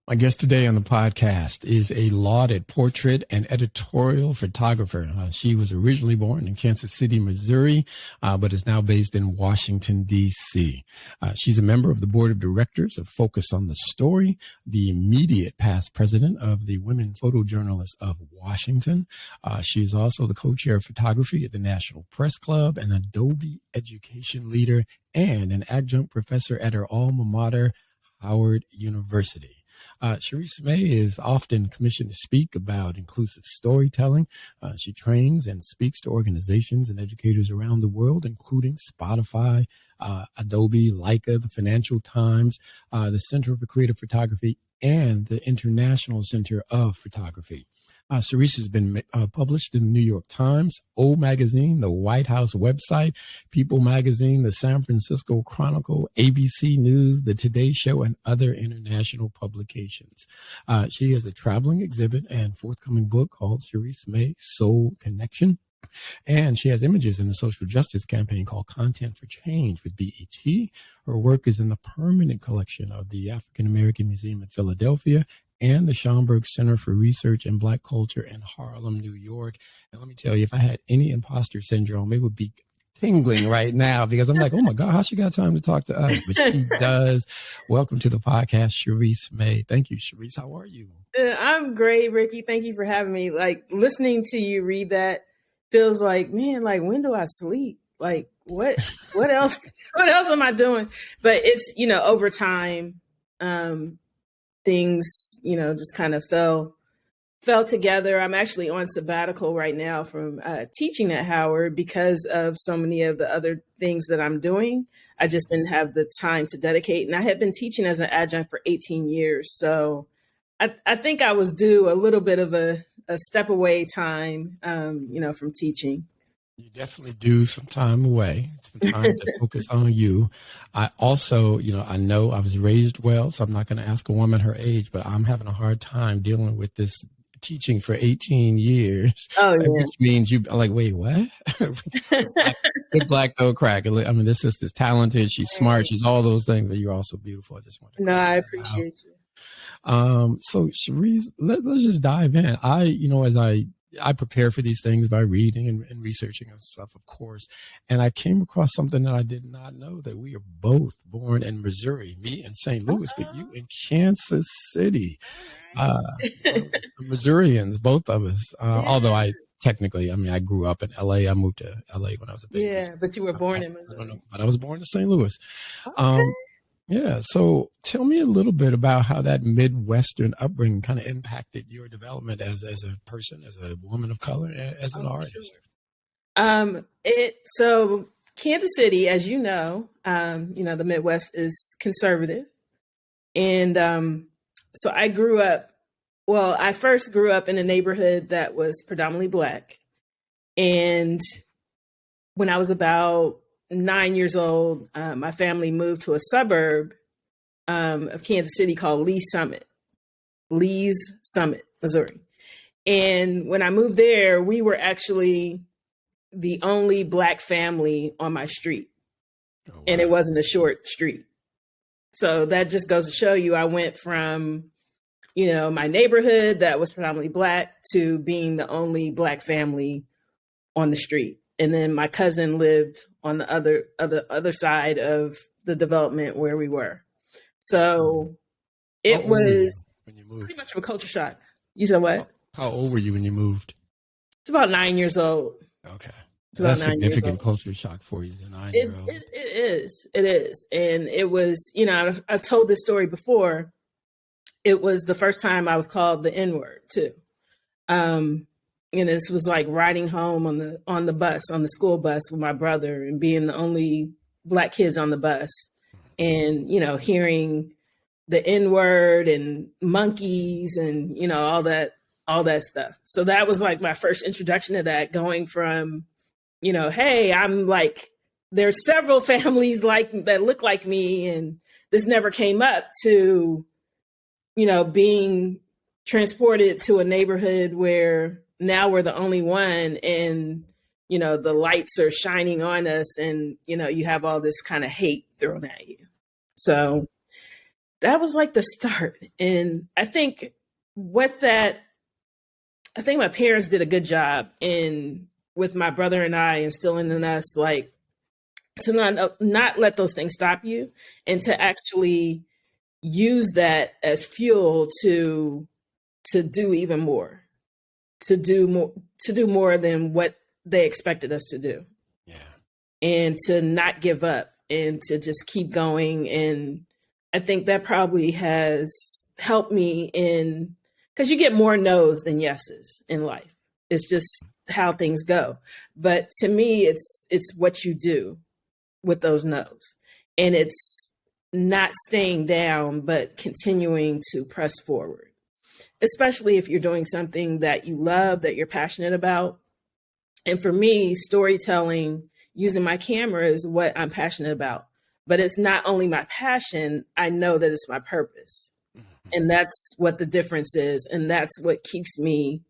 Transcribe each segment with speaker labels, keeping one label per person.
Speaker 1: My guest today on the podcast is a lauded portrait and editorial photographer. She was originally born in Kansas City, Missouri, but is now based in Washington, D.C. She's a member of the board of directors of Focus on the Story, the immediate past president of the Women Photojournalists of Washington. She is also the co-chair of photography at the National Press Club, an Adobe education leader, and an adjunct professor at her alma mater, Howard University. Cheriss May is often commissioned to speak about inclusive storytelling. She trains and speaks to organizations and educators around the world, including Spotify, Adobe, Leica, the Financial Times, the Center for Creative Photography, and the International Center of Photography. Cheriss has been published in the New York Times, O Magazine, the White House website, People Magazine, the San Francisco Chronicle, ABC News, the Today Show, and other international publications. She has a traveling exhibit and forthcoming book called Cheriss May, Soul Connection. And she has images in the social justice campaign called Content for Change with BET. Her work is in the permanent collection of the African American Museum in Philadelphia and the Schomburg Center for Research in Black Culture in Harlem, New York. And let me tell you, if I had any imposter syndrome, it would be tingling right now because I'm like, oh my God, how she got time to talk to us? But she does. Welcome to the podcast, Cheriss May. Thank you, Cheriss. How are you?
Speaker 2: I'm great, Ricky. Thank you for having me. Like, listening to you read that feels like, man, like, when do I sleep? Like, what else? What else am I doing? But it's, over time, things, just kind of fell together. I'm actually on sabbatical right now from teaching at Howard because of so many of the other things that I'm doing. I just didn't have the time to dedicate. And I had been teaching as an adjunct for 18 years. So I think I was due a little bit of a step away time, from teaching.
Speaker 1: You definitely do some time away, some time to focus on you. I also, I know I was raised well, so I'm not going to ask a woman her age, but I'm having a hard time dealing with this teaching for 18 years, which means you like, wait, what? Good black girl crack. I mean, this sister's talented. She's smart. She's all those things, but you're also beautiful. I just want to.
Speaker 2: No, I appreciate you.
Speaker 1: So Cheriss, let's just dive in. As I prepare for these things by reading and researching and stuff, of course. And I came across something that I did not know, that we are both born in Missouri, me in St. Louis, but you in Kansas City. Missourians, both of us. Although I grew up in LA. I moved to LA when I was a baby.
Speaker 2: Yeah, but you were born in Missouri.
Speaker 1: I don't know, but I was born in St. Louis.
Speaker 2: Okay.
Speaker 1: Yeah. So tell me a little bit about how that Midwestern upbringing kind of impacted your development as a person, as a woman of color, as an artist.
Speaker 2: So Kansas City, as you know, the Midwest is conservative. And so I first grew up in a neighborhood that was predominantly Black. And when I was about 9 years old, my family moved to a suburb of Kansas City called Lee's Summit, Missouri. And when I moved there, we were actually the only Black family on my street. Oh, wow. And it wasn't a short street. So that just goes to show you, I went from, my neighborhood that was predominantly Black to being the only Black family on the street. And then my cousin lived on the other side of the development where we were. So it was pretty much of a culture shock. You said what?
Speaker 1: How old were you when you moved?
Speaker 2: It's about 9 years old.
Speaker 1: Okay. So that's a significant culture shock for you, the 9-year-old.
Speaker 2: It is. And it was, I've told this story before. It was the first time I was called the N-word too. This was like riding home on the school bus with my brother and being the only Black kids on the bus and, hearing the N-word and monkeys and, all that stuff. So that was like my first introduction to that, going from, hey, I'm like, there's several families that look like me and this never came up, to, being transported to a neighborhood where now we're the only one and, the lights are shining on us and, you have all this kind of hate thrown at you. So that was like the start. And I think what that, I think my parents did a good job in with my brother and I instilling in us, like, to not let those things stop you, and to actually use that as fuel to do even more, to do more than what they expected us to do.
Speaker 1: Yeah.
Speaker 2: And to not give up and to just keep going. And I think that probably has helped me in, because you get more no's than yeses in life. It's just how things go. But to me, it's what you do with those no's. And it's not staying down, but continuing to press forward, especially if you're doing something that you love, that you're passionate about. And for me, storytelling, using my camera is what I'm passionate about. But it's not only my passion, I know that it's my purpose. And that's what the difference is. And that's what keeps me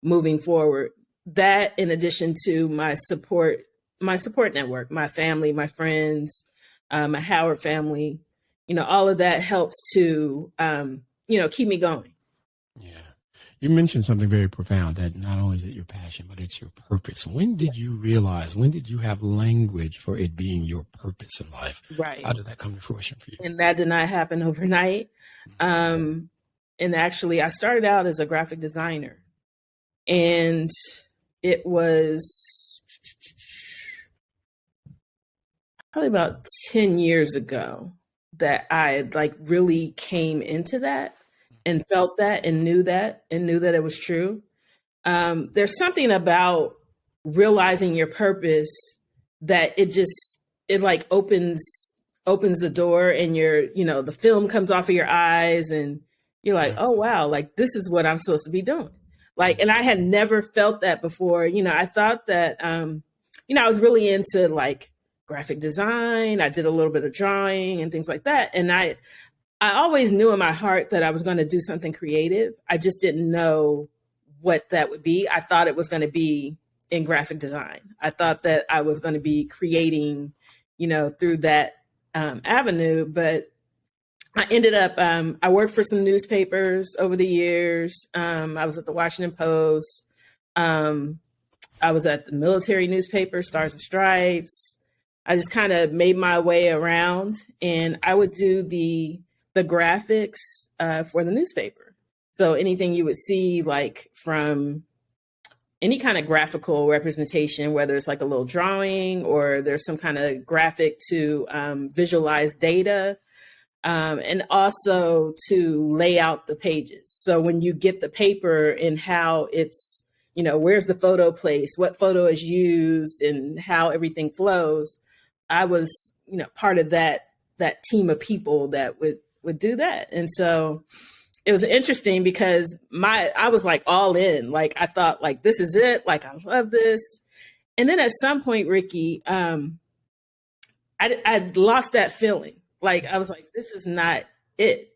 Speaker 2: moving forward. That, in addition to my support network, my family, my friends, my Howard family, all of that helps to, keep me going.
Speaker 1: Yeah. You mentioned something very profound, that not only is it your passion, but it's your purpose. When did you realize, when did you have language for it being your purpose in life?
Speaker 2: Right.
Speaker 1: How did that come to fruition for you?
Speaker 2: And that did not happen overnight. And actually, I started out as a graphic designer. And it was probably about 10 years ago that I really came into that and felt that and knew that it was true. There's something about realizing your purpose that it opens the door, and the film comes off of your eyes, and you're like, oh wow, like this is what I'm supposed to be doing. And I had never felt that before. I thought that, I was really into graphic design. I did a little bit of drawing and things like that. And I always knew in my heart that I was going to do something creative. I just didn't know what that would be. I thought it was going to be in graphic design. I thought that I was going to be creating, through that avenue. But I ended up, I worked for some newspapers over the years. I was at the Washington Post. I was at the military newspaper, Stars and Stripes. I just kind of made my way around, and I would do the graphics for the newspaper. So anything you would see, from any kind of graphical representation, whether it's a little drawing or there's some kind of graphic to visualize data, and also to lay out the pages. So when you get the paper and how it's, where's the photo placed, what photo is used, and how everything flows, I was, part of that team of people that would do that. And so it was interesting because I was all in, I thought this is it. I love this. And then at some point, Ricky, I lost that feeling. I was like, this is not it.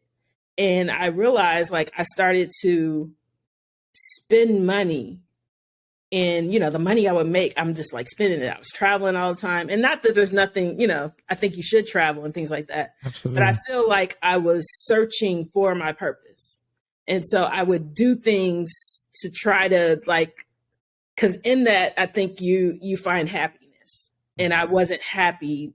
Speaker 2: And I realized I started to spend money, and, the money I would make, I'm just spending it. I was traveling all the time, and not that there's nothing, I think you should travel and things like that.
Speaker 1: Absolutely.
Speaker 2: But I feel like I was searching for my purpose. And so I would do things to try to because in that, I think you find happiness, and I wasn't happy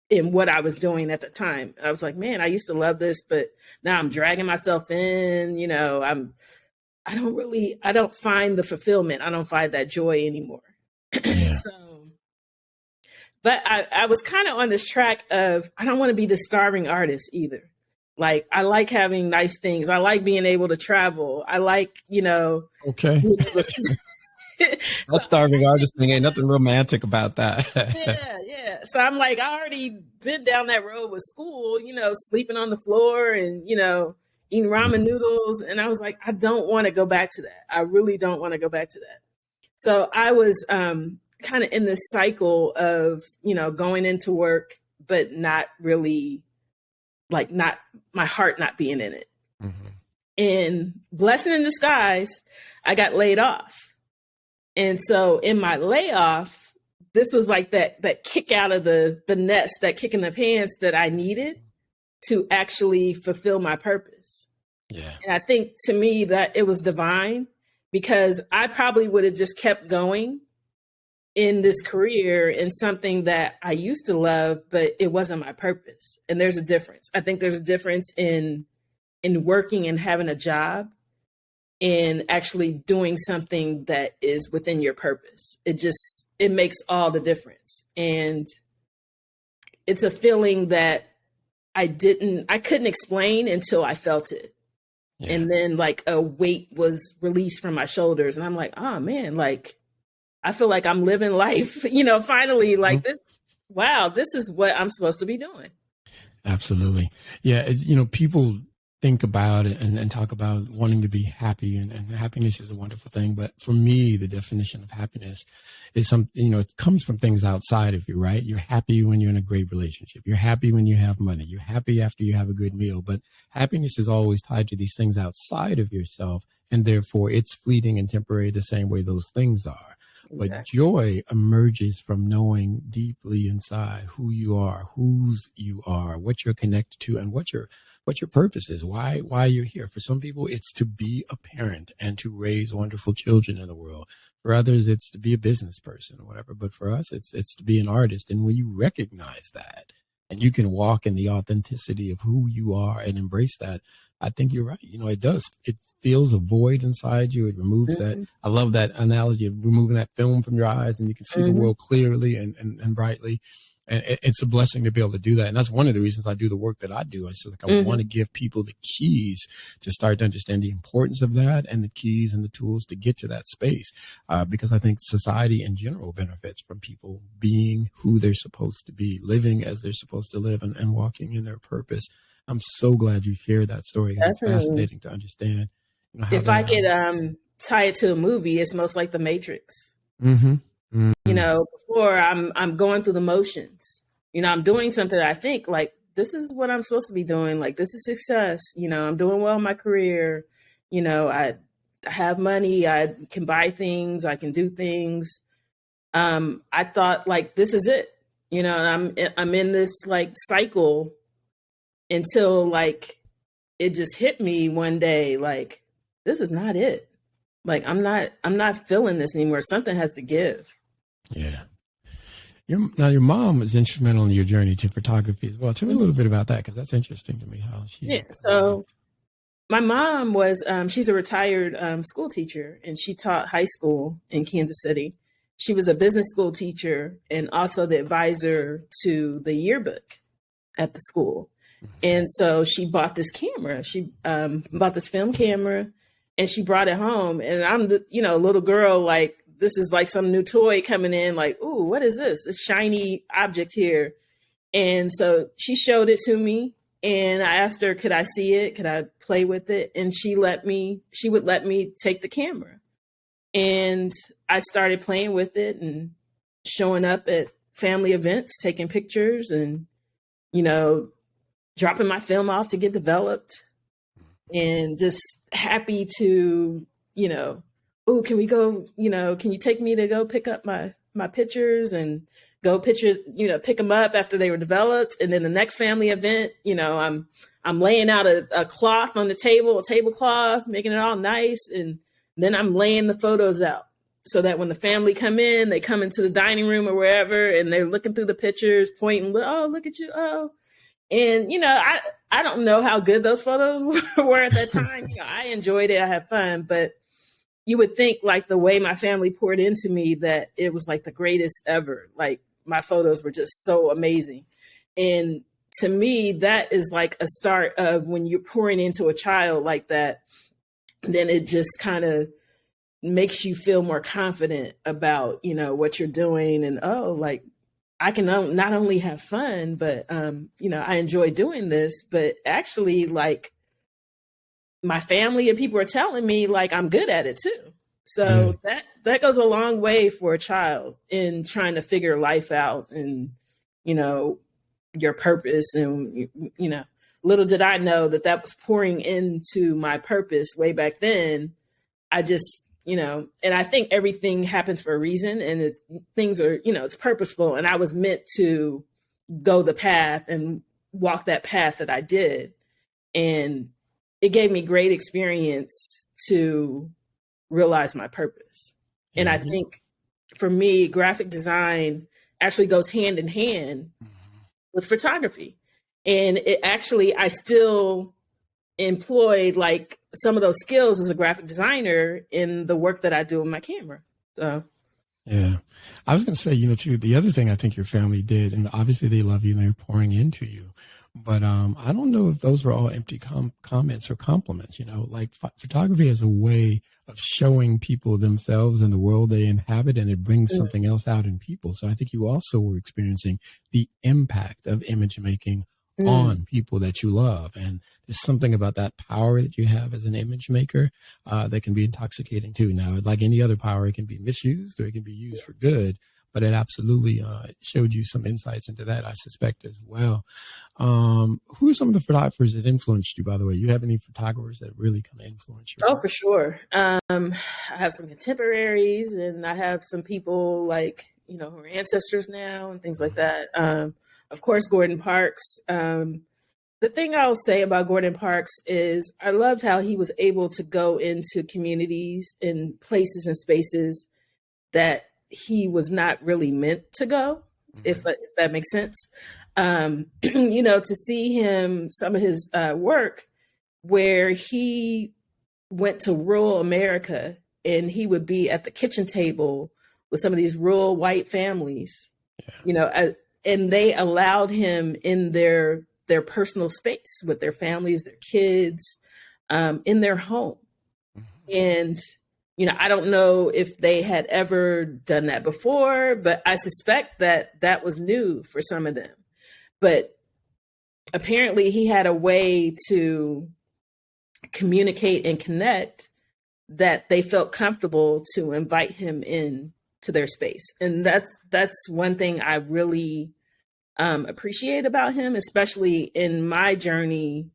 Speaker 2: in what I was doing at the time. I was like, man, I used to love this, but now I'm dragging myself in, I don't find the fulfillment. I don't find that joy anymore.
Speaker 1: Yeah.
Speaker 2: But I was kind of on this track of, I don't want to be the starving artist either. I like having nice things. I like being able to travel. I like,
Speaker 1: Okay. That starving artist thing, ain't nothing romantic about that.
Speaker 2: Yeah. So I'm I already been down that road with school, sleeping on the floor and, eating ramen noodles. And I was like, I don't want to go back to that. I really don't want to go back to that. So I was kind of in this cycle of, going into work, but not really not my heart not being in it. Mm-hmm. And blessing in disguise, I got laid off. And so in my layoff, this was that kick out of the nest, that kick in the pants that I needed to actually fulfill my purpose.
Speaker 1: Yeah.
Speaker 2: And I think to me that it was divine, because I probably would have just kept going in this career in something that I used to love, but it wasn't my purpose. And there's a difference. I think there's a difference in working and having a job and actually doing something that is within your purpose. It makes all the difference. And it's a feeling that I couldn't explain until I felt it. Yeah. And then like a weight was released from my shoulders and I'm like, oh man, like, I feel like I'm living life, finally like this. Wow, this is what I'm supposed to be doing.
Speaker 1: Absolutely. Yeah. People think about it and talk about wanting to be happy, and happiness is a wonderful thing. But for me, the definition of happiness is something, it comes from things outside of you, right? You're happy when you're in a great relationship. You're happy when you have money. You're happy after you have a good meal. But happiness is always tied to these things outside of yourself. And therefore it's fleeting and temporary the same way those things are. Exactly. But joy emerges from knowing deeply inside who you are, whose you are, what you're connected to, and what your purpose is, why you're here. For some people, it's to be a parent and to raise wonderful children in the world. For others, it's to be a business person or whatever. But for us, it's to be an artist. And when you recognize that and you can walk in the authenticity of who you are and embrace that, I think you're right. It feels a void inside you. It removes that. I love that analogy of removing that film from your eyes and you can see the world clearly and brightly. And it's a blessing to be able to do that. And that's one of the reasons I do the work that I do. I want to give people the keys to start to understand the importance of that and the keys and the tools to get to that space. Because I think society in general benefits from people being who they're supposed to be, living as they're supposed to live and walking in their purpose. I'm so glad you shared that story. It's fascinating to understand.
Speaker 2: If I could tie it to a movie, it's most like The Matrix. Before I'm going through the motions, I'm doing something that I think like, this is what I'm supposed to be doing. Like, this is success. I'm doing well in my career. I have money. I can buy things. I can do things. I thought like, this is it, and I'm in this like cycle until like, it just hit me one day. Like, this is not it. Like, I'm not feeling this anymore. Something has to give.
Speaker 1: Yeah. Your mom was instrumental in your journey to photography as well. Tell me a little bit about that, because that's interesting to me.
Speaker 2: So my mom was, she's a retired school teacher, and she taught high school in Kansas City. She was a business school teacher and also the advisor to the yearbook at the school. And so she bought this camera. She bought this film camera and she brought it home. And I'm the, little girl, like, this is like some new toy coming in, like, ooh, what is this? This shiny object here. And so she showed it to me and I asked her, could I see it? Could I play with it? And she would let me take the camera. And I started playing with it and showing up at family events, taking pictures and, dropping my film off to get developed and just happy to, oh, can we go, can you take me to go pick up my pictures and go pick them up after they were developed. And then the next family event, I'm laying out a cloth on the table, a tablecloth, making it all nice. And then I'm laying the photos out so that when the family come in, they come into the dining room or wherever, and they're looking through the pictures, pointing, oh, look at you. Oh, and, I don't know how good those photos were at that time. I enjoyed it. I had fun, but you would think like the way my family poured into me that it was like the greatest ever. Like my photos were just so amazing. And to me, that is like a start of when you're pouring into a child like that, then it just kind of makes you feel more confident about, what you're doing. And, oh, like, I can not only have fun, but, I enjoy doing this, but actually like my family and people are telling me like I'm good at it too. So that goes a long way for a child in trying to figure life out and, your purpose. And, little did I know that was pouring into my purpose way back then. I just, and I think everything happens for a reason and things are, it's purposeful. And I was meant to go the path and walk that path that I did. And it gave me great experience to realize my purpose. And I think for me, graphic design actually goes hand in hand with photography. And it actually, I still employed like some of those skills as a graphic designer in the work that I do with my camera. So.
Speaker 1: Yeah. I was going to say, too, the other thing I think your family did, and obviously they love you and they're pouring into you, but I don't know if those were all empty comments or compliments, like photography is a way of showing people themselves and the world they inhabit, and it brings something else out in people. So I think you also were experiencing the impact of image making on people that you love. And there's something about that power that you have as an image maker that can be intoxicating too. Now, like any other power, it can be misused or it can be used for good, but it absolutely showed you some insights into that, I suspect, as well. Who are some of the photographers that influenced you, by the way? You have any photographers that really kind of influence you?
Speaker 2: Oh, for sure. I have some contemporaries, and I have some people like, who are ancestors now and things like that. Of course, Gordon Parks. The thing I'll say about Gordon Parks is I loved how he was able to go into communities and places and spaces that he was not really meant to go, if that makes sense. To see him, some of his work where he went to rural America and he would be at the kitchen table with some of these rural white families, and they allowed him in their personal space with their families, their kids, in their home. And, I don't know if they had ever done that before, but I suspect that was new for some of them. But apparently he had a way to communicate and connect that they felt comfortable to invite him in to their space. And that's one thing I really appreciate about him, especially in my journey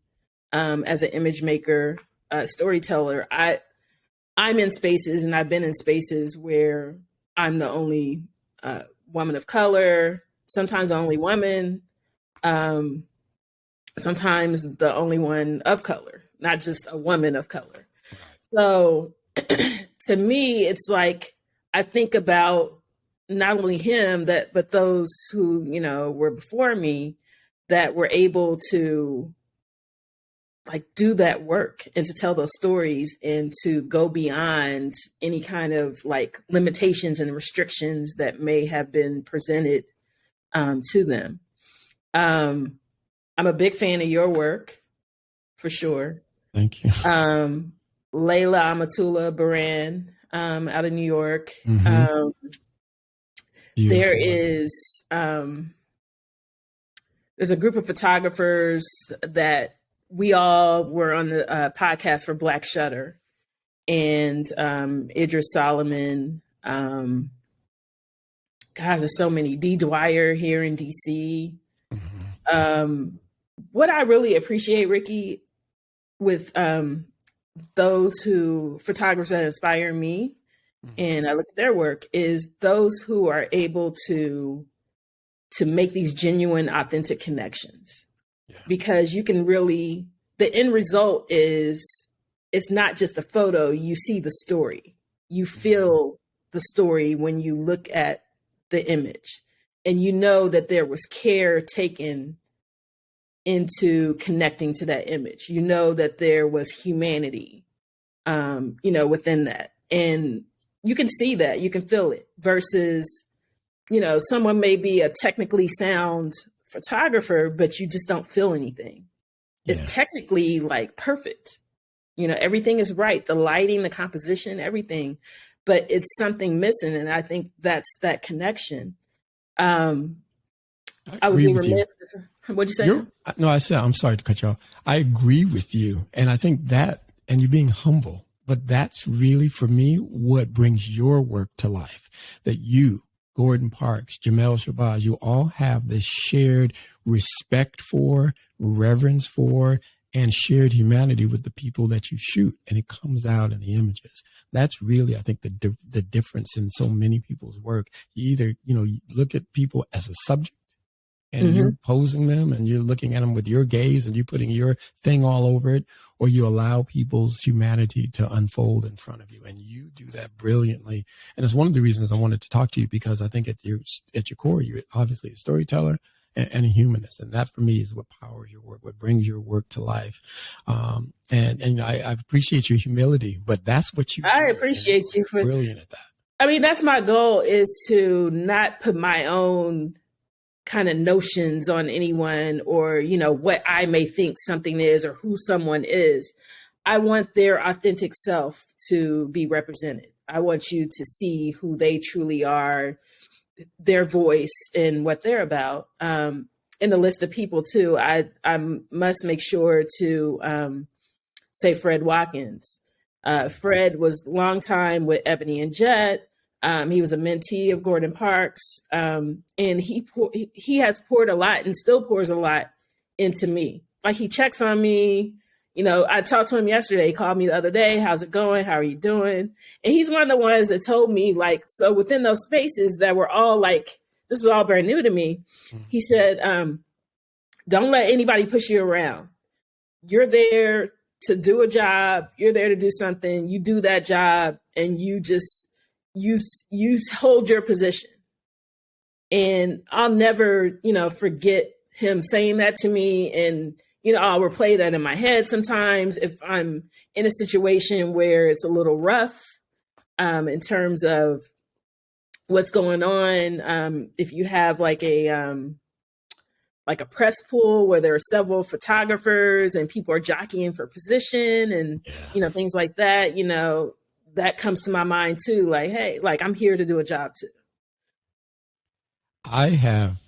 Speaker 2: as an image maker, storyteller. I'm in spaces, and I've been in spaces where I'm the only woman of color, sometimes the only woman, sometimes the only one of color, not just a woman of color. So to me, it's like I think about not only him, but those who, were before me that were able to like do that work and to tell those stories and to go beyond any kind of like limitations and restrictions that may have been presented to them. I'm a big fan of your work, for sure.
Speaker 1: Thank you.
Speaker 2: Layla Amatullah Baran out of New York. There is there's a group of photographers that we all were on the podcast for Black Shutter, and Idris Solomon. Gosh, there's so many. Dee Dwyer here in DC. What I really appreciate, Ricky, with those photographers that inspire me, and I look at their work, is those who are able to make these genuine, authentic connections. Yeah. Because you can really, the end result is, it's not just a photo, you see the story. You feel the story when you look at the image, and you know that there was care taken into connecting to that image. You know that there was humanity, within that. And you can see that, you can feel it, versus, someone may be a technically sound photographer, but you just don't feel anything. Yeah. It's technically like perfect. Everything is right. The lighting, the composition, everything, but it's something missing. And I think that's that connection. I would be remiss. What'd you say?
Speaker 1: No, I'm sorry to cut you off. I agree with you. And I think that, and you're being humble, but that's really, for me, what brings your work to life. That you, Gordon Parks, Jamel Shabazz, you all have this shared respect for, reverence for, and shared humanity with the people that you shoot. And it comes out in the images. That's really, I think, the difference in so many people's work. You either, you look at people as a subject, and you're posing them and you're looking at them with your gaze and you're putting your thing all over it, or you allow people's humanity to unfold in front of you. And you do that brilliantly. And it's one of the reasons I wanted to talk to you, because I think at your core, you're obviously a storyteller and a humanist. And that for me is what powers your work, what brings your work to life. And I appreciate your humility, but that's what you
Speaker 2: I
Speaker 1: do.
Speaker 2: appreciate you for
Speaker 1: brilliant at that.
Speaker 2: I mean, that's my goal, is to not put my own kind of notions on anyone, or, you know, what I may think something is or who someone is. I want their authentic self to be represented. I want you to see who they truly are, their voice and what they're about. In the list of people too, I must make sure to say Fred Watkins. Fred was a long time with Ebony and Jet. He was a mentee of Gordon Parks, and he has poured a lot and still pours a lot into me. Like, he checks on me. You know, I talked to him yesterday. He called me the other day. How's it going? How are you doing? And he's one of the ones that told me, like, so within those spaces that were all like, this was all very new to me. He said, don't let anybody push you around. You're there to do a job. You're there to do something. You do that job, and you just, you hold your position. And I'll never, you know, forget him saying that to me. And, you know, I'll replay that in my head sometimes if I'm in a situation where it's a little rough, in terms of what's going on. If you have like a press pool where there are several photographers and people are jockeying for position and, you know, things like that, you know, that comes to my mind too. Like, hey, like, I'm here to do a job too.
Speaker 1: I have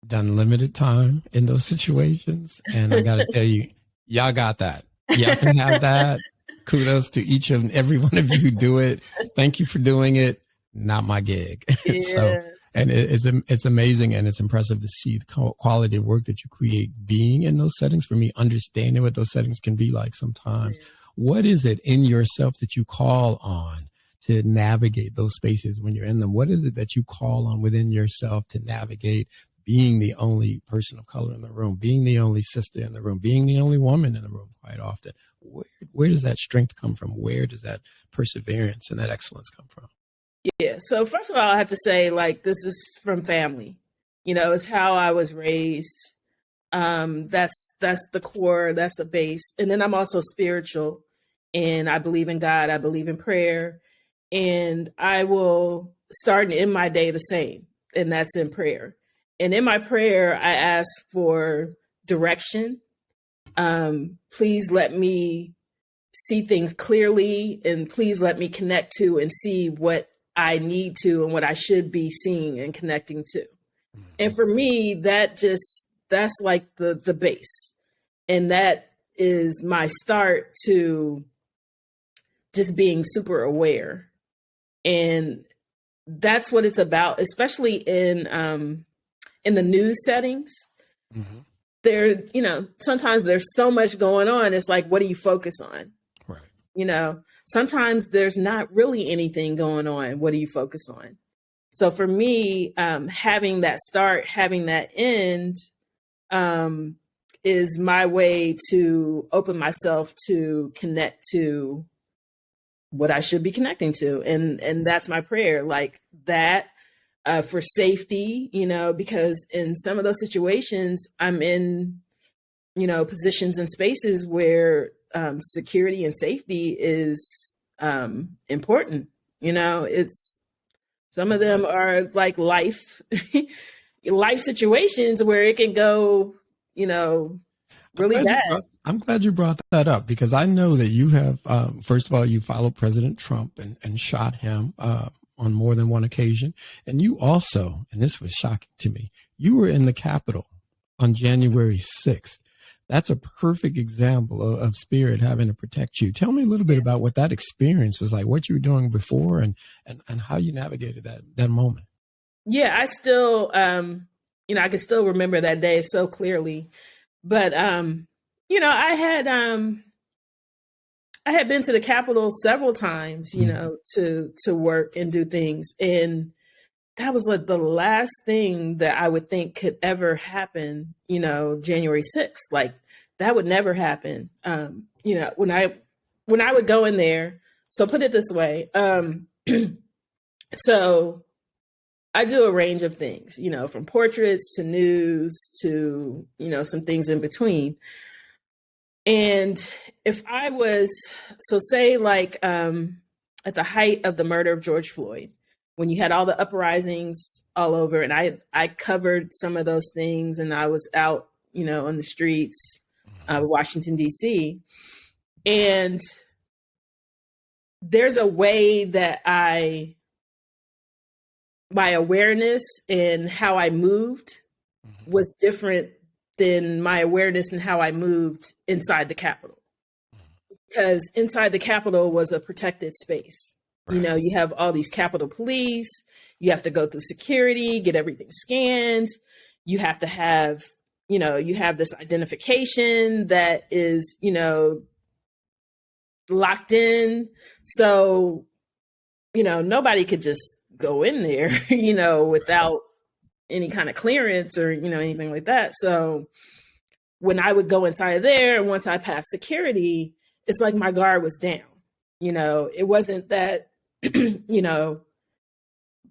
Speaker 1: done limited time in those situations, and I got to tell you, y'all got that. Y'all can have that. Kudos to each and every one of you who do it. Thank you for doing it. Not my gig.
Speaker 2: Yeah.
Speaker 1: So, and it's amazing, and it's impressive to see the quality of work that you create being in those settings. For me, understanding what those settings can be like sometimes. Yeah. What is it in yourself that you call on to navigate those spaces when you're in them? What is it that you call on within yourself to navigate being the only person of color in the room, being the only sister in the room, being the only woman in the room quite often? Where does that strength come from? Where does that perseverance and that excellence come from?
Speaker 2: Yeah. So first of all, I have to say, like, this is from family. You know, it's how I was raised. That's the core, that's the base. And then I'm also spiritual, and I believe in God. I believe in prayer, and I will start and end my day the same. And that's in prayer. And in my prayer, I ask for direction. Please let me see things clearly, and please let me connect to and see what I need to and what I should be seeing and connecting to. And for me, that's like the base. And that is my start to just being super aware. And that's what it's about, especially in the news settings. Mm-hmm. There, you know, sometimes there's so much going on. It's like, what do you focus on?
Speaker 1: Right.
Speaker 2: You know, sometimes there's not really anything going on. What do you focus on? So for me, having that start, having that end, is my way to open myself to connect to what I should be connecting to. And that's my prayer, like that, for safety, you know, because in some of those situations I'm in, you know, positions and spaces where security and safety is important. You know, it's, some of them are like life situations where it can go, you know, really bad.
Speaker 1: I'm glad you brought that up, because I know that you have, first of all, you followed President Trump and shot him on more than one occasion. And you also, and this was shocking to me, you were in the Capitol on January 6th. That's a perfect example of spirit having to protect you. Tell me a little bit about what that experience was like, what you were doing before, and how you navigated that moment.
Speaker 2: Yeah, I still, you know, I can still remember that day so clearly. But, you know, I had been to the Capitol several times, you know, to work and do things. And that was like the last thing that I would think could ever happen, January 6th. Like that would never happen. When I would go in there, so put it this way. So I do a range of things, from portraits to news to, some things in between. And if I was, so say like at the height of the murder of George Floyd, when you had all the uprisings all over, and I covered some of those things, and I was out, on the streets of Washington, D.C. And there's a way that my awareness and how I moved was different than my awareness and how I moved inside the Capitol. Because inside the Capitol was a protected space. Right. You have all these Capitol Police, you have to go through security, get everything scanned. You have to have, you have this identification that is, locked in. So, nobody could just go in there, without any kind of clearance or, anything like that. So when I would go inside of there, once I passed security, it's like my guard was down. It wasn't that,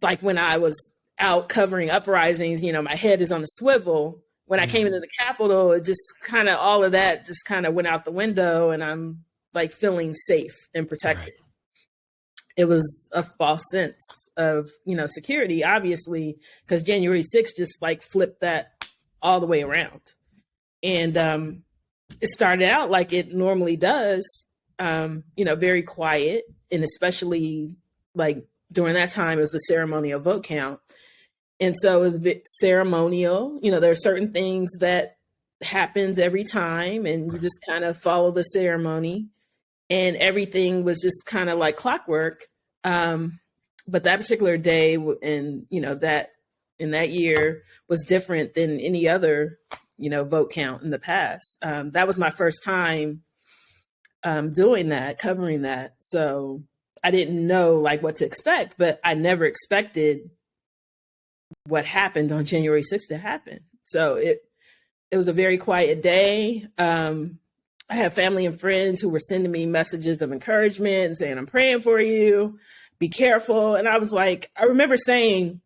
Speaker 2: like when I was out covering uprisings, my head is on a swivel. When I came into the Capitol, it just kind of, all of that just kind of went out the window, and I'm like feeling safe and protected. Right. It was a false sense of, security, obviously, because January 6th just like flipped that all the way around. And it started out like it normally does, very quiet. And especially like during that time, it was the ceremonial vote count. And so it was a bit ceremonial. There are certain things that happens every time, and you just kind of follow the ceremony, and everything was just kind of like clockwork. But that particular day and, that in that year was different than any other, vote count in the past. That was my first time doing that, covering that. So I didn't know like what to expect, but I never expected what happened on January 6th to happen. So it was a very quiet day. I have family and friends who were sending me messages of encouragement and saying, I'm praying for you. Be careful. And I was like, I remember saying,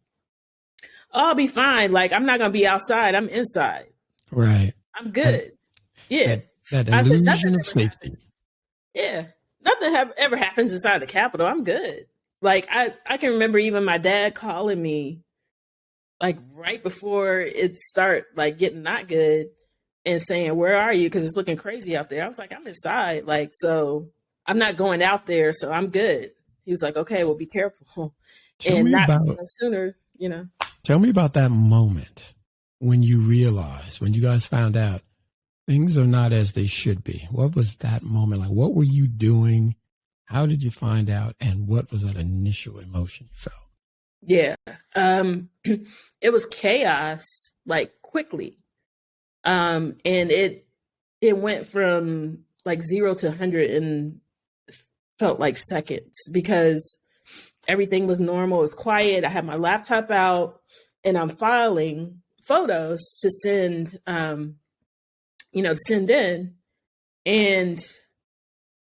Speaker 2: oh, I'll be fine. Like, I'm not going to be outside. I'm inside.
Speaker 1: Right.
Speaker 2: I'm good. Yeah.
Speaker 1: That illusion of safety.
Speaker 2: Happens. Yeah. Nothing ever happens inside the Capitol. I'm good. Like, I can remember even my dad calling me like right before it start like getting not good and saying, where are you? Because it's looking crazy out there. I was like, I'm inside. Like, so I'm not going out there. So I'm good. He was like, okay, well, be careful. Tell me about sooner,
Speaker 1: Tell me about that moment when you realized, when you guys found out things are not as they should be. What was that moment like? What were you doing? How did you find out? And what was that initial emotion you felt?
Speaker 2: Yeah. It was chaos, like quickly. And it went from like 0 to 100 in felt like seconds, because everything was normal. It was quiet. I had my laptop out and I'm filing photos to send, send in. And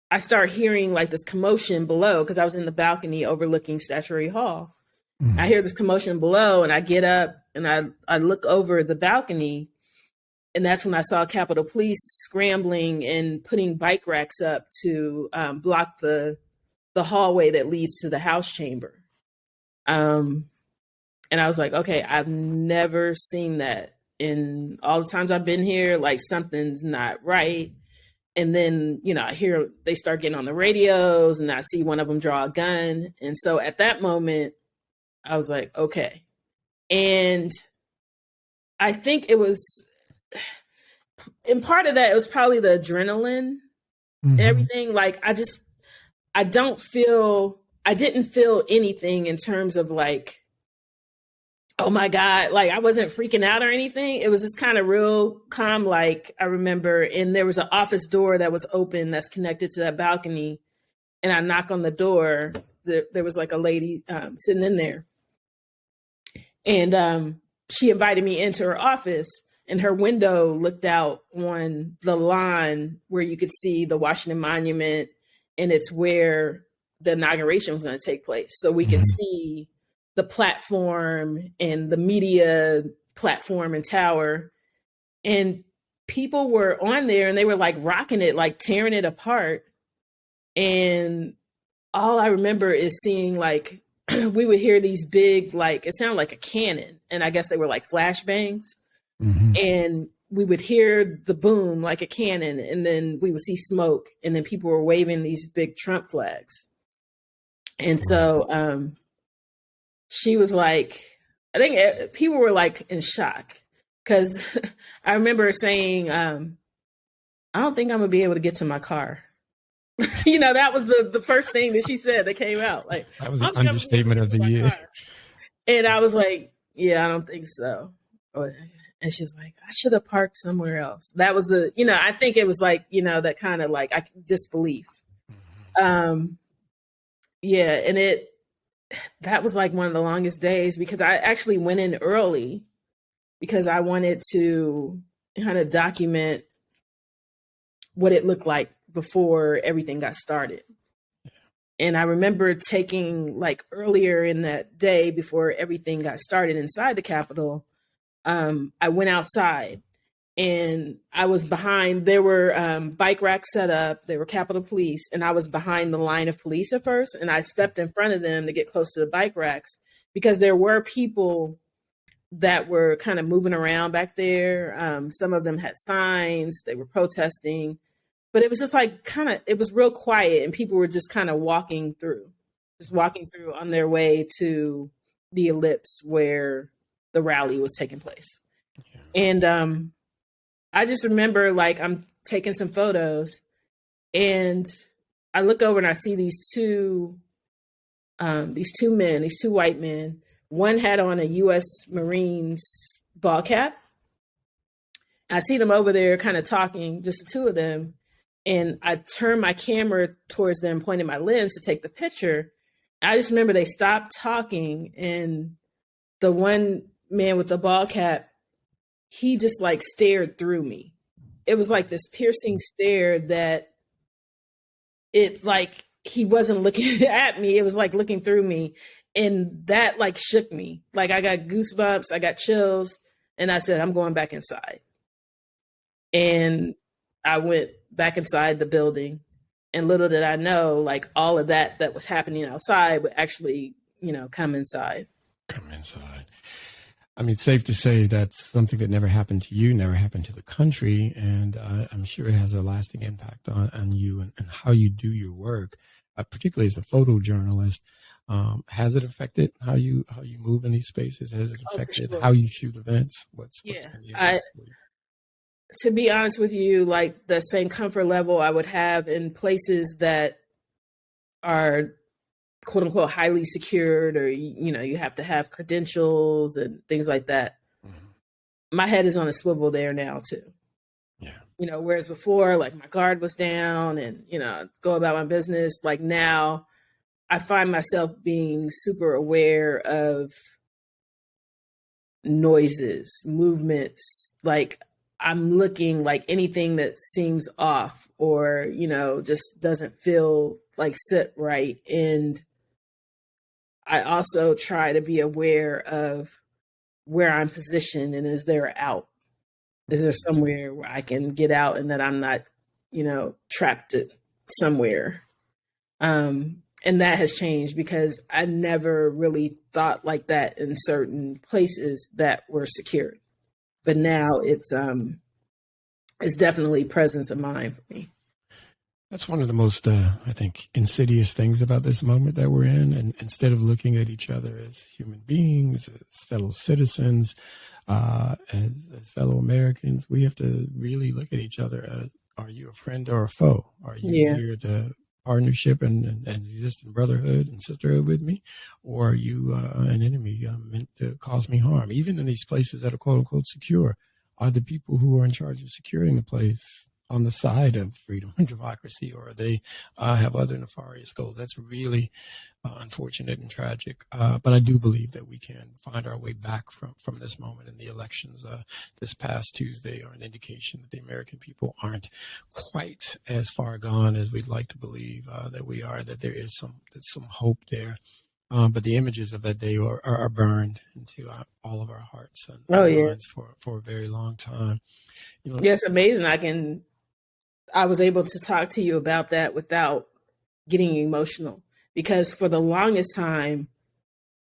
Speaker 2: I start hearing like this commotion below, because I was in the balcony overlooking Statuary Hall. Mm-hmm. I hear this commotion below, and I get up and I look over the balcony. And that's when I saw Capitol Police scrambling and putting bike racks up to block the hallway that leads to the House chamber. And I was like, okay, I've never seen that in all the times I've been here. Like, something's not right. And then, I hear they start getting on the radios, and I see one of them draw a gun. And so at that moment, I was like, okay. And I think it was, and part of that, it was probably the adrenaline and everything. Like, I didn't feel anything in terms of like, oh my God, like I wasn't freaking out or anything. It was just kind of real calm. Like, I remember, and there was an office door that was open that's connected to that balcony. And I knock on the door. There was like a lady sitting in there. And she invited me into her office, and her window looked out on the lawn where you could see the Washington Monument, and it's where the inauguration was going to take place. So we could see the platform and the media platform and tower. And people were on there and they were like rocking it, like tearing it apart. And all I remember is seeing like, we would hear these big, like, it sounded like a cannon. And I guess they were like flashbangs. And we would hear the boom like a cannon. And then we would see smoke. And then people were waving these big Trump flags. And so she was like, I think people were like in shock. Because I remember saying, I don't think I'm going to be able to get to my car. You know, that was the first thing that she said that came out. Like,
Speaker 1: that was an understatement of the year.
Speaker 2: Car. And I was like, yeah, I don't think so. And she's like, I should have parked somewhere else. That was I think it was like, that kind of like disbelief. Yeah. And that was like one of the longest days because I actually went in early because I wanted to kind of document what it looked like before everything got started. And I remember taking like earlier in that day before everything got started inside the Capitol, I went outside and I was behind, there were bike racks set up, there were Capitol Police, and I was behind the line of police at first. And I stepped in front of them to get close to the bike racks because there were people that were kind of moving around back there. Some of them had signs, they were protesting, but it was just like it was real quiet and people were just kind of walking through on their way to the ellipse where the rally was taking place. Yeah. And I just remember like I'm taking some photos and I look over and I see these two white men. One had on a U.S. Marines ball cap. I see them over there kind of talking, just the two of them. And I turn my camera towards them, pointing my lens to take the picture. I just remember they stopped talking and the one man with the ball cap, he just like stared through me. It was like this piercing stare that it like, he wasn't looking at me. It was like looking through me. And that like shook me. Like I got goosebumps, I got chills. And I said, I'm going back inside. And I went back inside the building. And little did I know, like all of that was happening outside would actually, come inside.
Speaker 1: Come inside. I mean, it's safe to say that's something that never happened to you, never happened to the country. And I'm sure it has a lasting impact on you and how you do your work, particularly as a photojournalist. Has it affected how you move in these spaces? Has it affected how you shoot events? What's been the impact for you?
Speaker 2: To be honest with you, like the same comfort level I would have in places that are quote unquote highly secured or, you have to have credentials and things like that. Mm-hmm. My head is on a swivel there now too. Yeah. Whereas before, like my guard was down and, go about my business. Like now I find myself being super aware of noises, movements, like I'm looking like anything that seems off or, just doesn't feel like sit right. And I also try to be aware of where I'm positioned and is there an out? Is there somewhere where I can get out and that I'm not, trapped somewhere? And that has changed because I never really thought like that in certain places that were secured. But now it's definitely presence of mind for me.
Speaker 1: That's one of the most, I think, insidious things about this moment that we're in. And instead of looking at each other as human beings, as fellow citizens, as fellow Americans, we have to really look at each other as, are you a friend or a foe? Are you here to partnership and exist in brotherhood and sisterhood with me? Or are you an enemy meant to cause me harm? Even in these places that are quote unquote secure, are the people who are in charge of securing the place on the side of freedom and democracy, or they have other nefarious goals. That's really unfortunate and tragic. But I do believe that we can find our way back from this moment, in the elections this past Tuesday are an indication that the American people aren't quite as far gone as we'd like to believe that we are, that there is some hope there. But the images of that day are burned into all of our hearts and minds for a very long time.
Speaker 2: Yeah, it's amazing. I was able to talk to you about that without getting emotional, because for the longest time,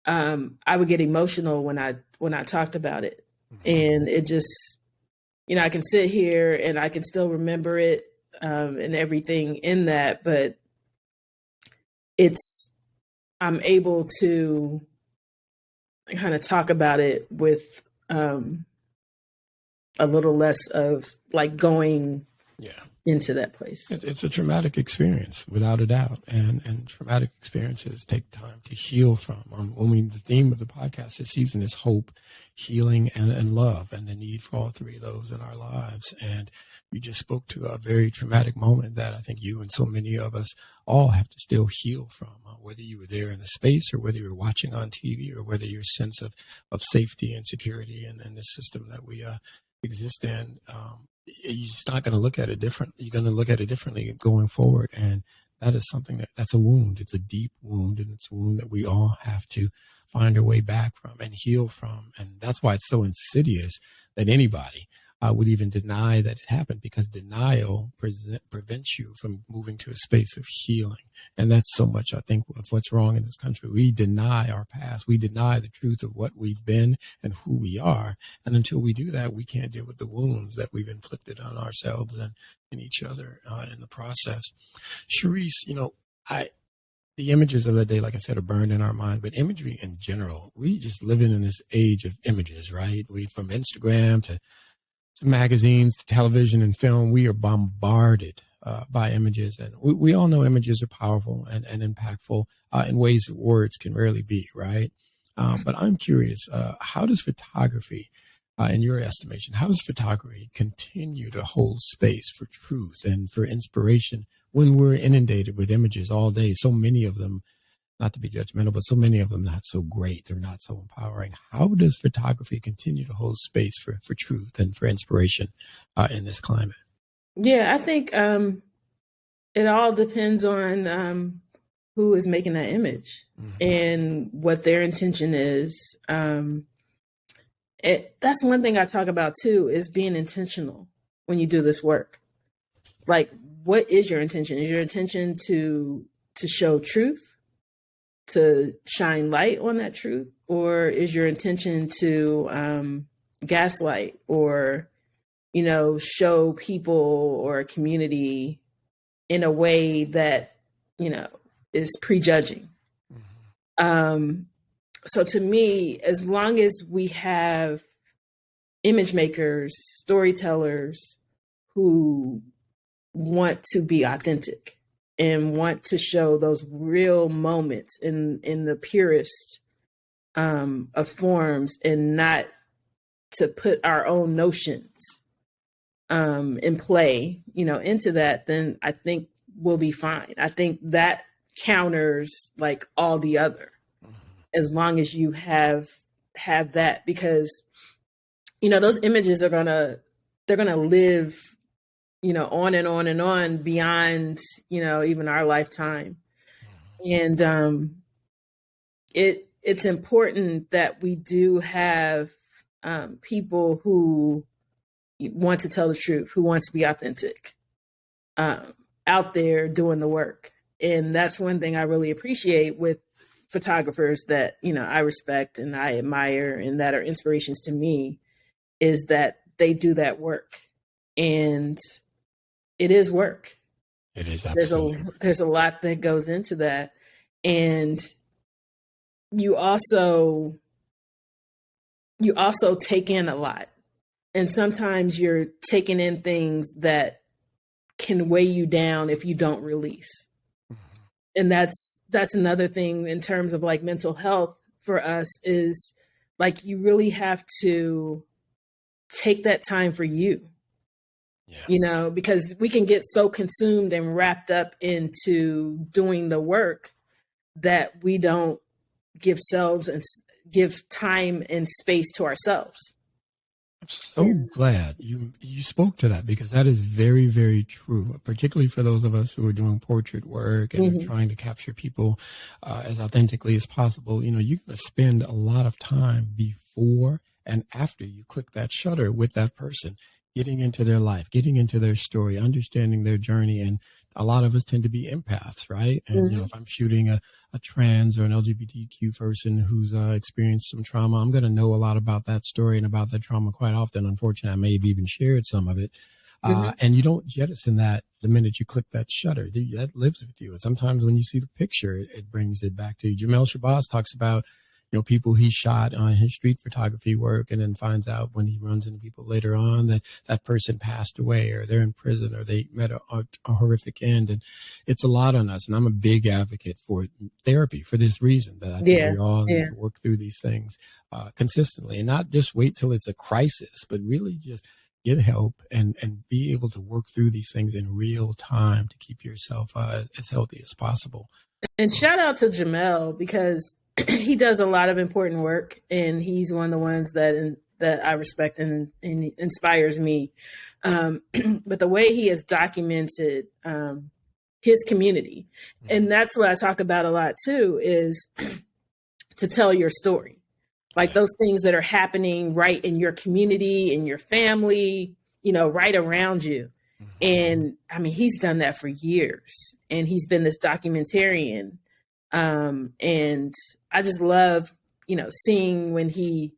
Speaker 2: I would get emotional when I talked about it. And it just, I can sit here and I can still remember it, and everything in that, but I'm able to kind of talk about it with a little less of like going into that place.
Speaker 1: It's a traumatic experience, without a doubt, and traumatic experiences take time to heal from. The theme of the podcast this season is hope, healing, and love, and the need for all three of those in our lives. And you just spoke to a very traumatic moment that I think you and so many of us all have to still heal from, whether you were there in the space or whether you were watching on TV, or whether your sense of safety and security and the system that we exist in. You're just not going to look at it different. You're going to look at it differently going forward. And that is something that's a wound. It's a deep wound, and it's a wound that we all have to find our way back from and heal from. And that's why it's so insidious that anybody would even deny that it happened, because denial prevents you from moving to a space of healing. And that's so much, I think, of what's wrong in this country. We deny our past. We deny the truth of what we've been and who we are. And until we do that, we can't deal with the wounds that we've inflicted on ourselves and each other in the process. Cheriss, the images of that day, like I said, are burned in our mind, but imagery in general, we just living in this age of images, right? From Instagram to magazines, to television and film, we are bombarded by images. And we all know images are powerful and impactful in ways that words can rarely be, right? But I'm curious, how does photography, in your estimation, how does photography continue to hold space for truth and for inspiration when we're inundated with images all day? So many of them, not to be judgmental, but so many of them not so great. They're not so empowering. How does photography continue to hold space for truth and for inspiration in this climate?
Speaker 2: Yeah, I think it all depends on who is making that image and what their intention is. That's one thing I talk about too, is being intentional when you do this work. Like, what is your intention? Is your intention to show truth, to shine light on that truth, or is your intention to gaslight or, show people or a community in a way that, is prejudging? So to me, as long as we have image makers, storytellers who want to be authentic and want to show those real moments in the purest of forms, and not to put our own notions in play, into that, then I think we'll be fine. I think that counters like all the other, as long as you have that, because those images are they're gonna live on and on and on beyond even our lifetime. And it's important that we do have people who want to tell the truth, who want to be authentic, out there doing the work. And that's one thing I really appreciate with photographers that I respect and I admire and that are inspirations to me, is that they do that work. And it is work.
Speaker 1: It is absolutely.
Speaker 2: There's a lot that goes into that. And you also take in a lot. And sometimes you're taking in things that can weigh you down if you don't release. And that's another thing in terms of like mental health for us, is like, you really have to take that time for you. Because we can get so consumed and wrapped up into doing the work that we don't give time and space to ourselves.
Speaker 1: I'm so glad you spoke to that, because that is very, very true, particularly for those of us who are doing portrait work and are trying to capture people as authentically as possible. You're going to spend a lot of time before and after you click that shutter with that person, getting into their life, getting into their story, understanding their journey. And a lot of us tend to be empaths, right? And, if I'm shooting a trans or an LGBTQ person who's experienced some trauma, I'm going to know a lot about that story and about that trauma quite often. Unfortunately, I may have even shared some of it. And you don't jettison that the minute you click that shutter. That lives with you. And sometimes when you see the picture, it brings it back to you. Jamel Shabazz talks about people he shot on his street photography work, and then finds out when he runs into people later on that that person passed away, or they're in prison, or they met a horrific end. And it's a lot on us. And I'm a big advocate for therapy for this reason, that I think we all need to work through these things consistently, and not just wait till it's a crisis, but really just get help and be able to work through these things in real time to keep yourself as healthy as possible.
Speaker 2: And shout out to Jamel, because he does a lot of important work, and he's one of the ones that I respect and inspires me. But the way he has documented his community, and that's what I talk about a lot too, is to tell your story. Like those things that are happening right in your community, in your family, right around you. And I mean, he's done that for years, and he's been this documentarian. And I just love, seeing when he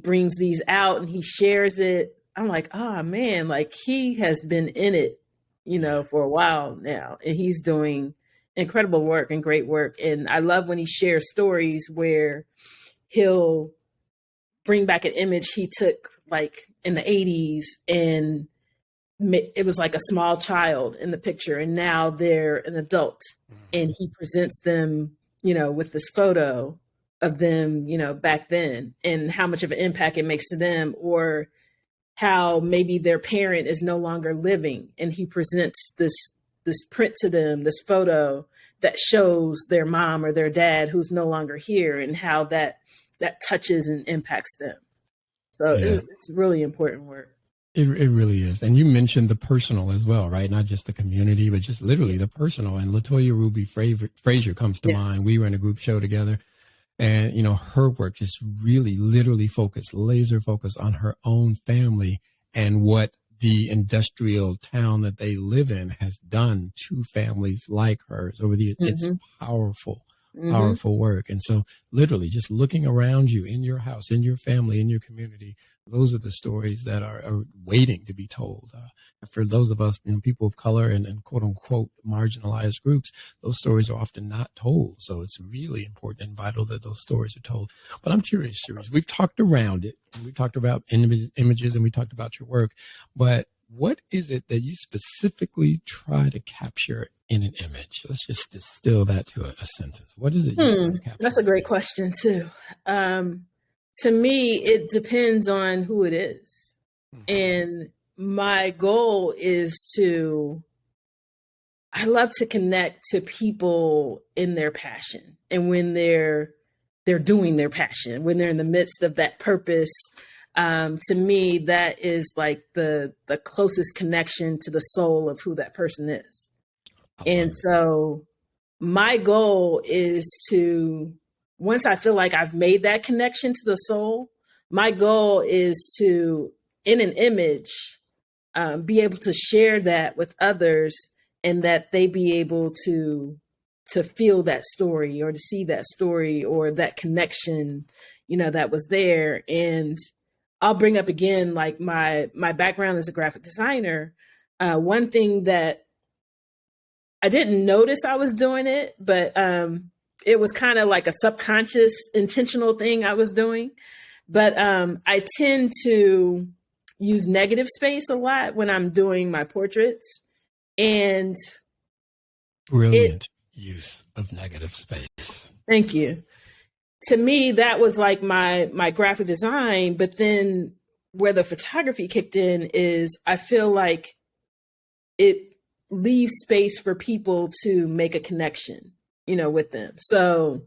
Speaker 2: brings these out and he shares it. I'm like, oh man, like he has been in it, for a while now, and he's doing incredible work and great work. And I love when he shares stories where he'll bring back an image he took like in the 80s, and it was like a small child in the picture, and now they're an adult, and he presents them, with this photo of them, back then, and how much of an impact it makes to them, or how maybe their parent is no longer living, and he presents this print to them, this photo that shows their mom or their dad who's no longer here, and how that touches and impacts them. So it's really important work.
Speaker 1: It really is. And you mentioned the personal as well, right? Not just the community, but just literally the personal. And LaToya Ruby Frazier comes to mind. We were in a group show together, and, her work just really literally laser focused on her own family and what the industrial town that they live in has done to families like hers over the years. It's powerful work. And so literally just looking around you, in your house, in your family, in your community, those are the stories that are waiting to be told. For those of us, people of color and quote unquote marginalized groups, those stories are often not told. So it's really important and vital that those stories are told. But I'm curious, Cheriss, we've talked around it, and we talked about images, and we talked about your work, but what is it that you specifically try to capture in an image? Let's just distill that to a sentence. What is it you try to capture?
Speaker 2: That's a great question too. To me, it depends on who it is. And my goal is I love to connect to people in their passion, and when they're doing their passion, when they're in the midst of that purpose. To me, that is like the closest connection to the soul of who that person is. And so my goal is to, once I feel like I've made that connection to the soul, my goal is to, in an image, be able to share that with others, and that they be able to feel that story, or to see that story, or that connection, that was there. And I'll bring up again, like my background as a graphic designer. One thing that I didn't notice I was doing it, but it was kind of like a subconscious, intentional thing I was doing. But I tend to use negative space a lot when I'm doing my portraits. And
Speaker 1: brilliant use of negative space.
Speaker 2: Thank you. To me, that was like my graphic design. But then where the photography kicked in is I feel like it leaves space for people to make a connection, with them. So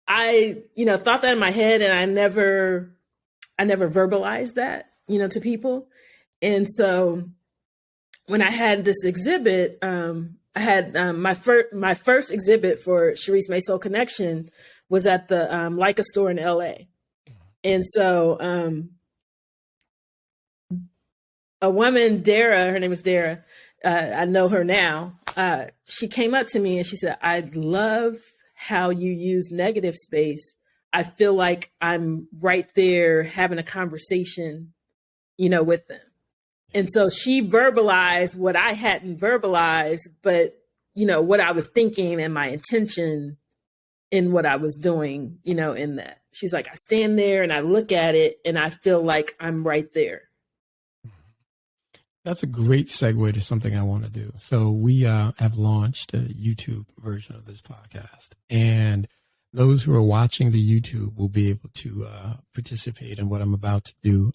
Speaker 2: I, thought that in my head, and I never verbalized that, to people. And so when I had this exhibit, I had my first exhibit for Cheriss May Soul Connection was at the Leica store in LA. And so a woman, Dara, her name is Dara, I know her now, she came up to me and she said, I love how you use negative space. I feel like I'm right there having a conversation, with them. And so she verbalized what I hadn't verbalized, but, what I was thinking and my intention in what I was doing, in that. She's like, I stand there and I look at it and I feel like I'm right there.
Speaker 1: That's a great segue to something I want to do. So we have launched a YouTube version of this podcast, and those who are watching the YouTube will be able to participate in what I'm about to do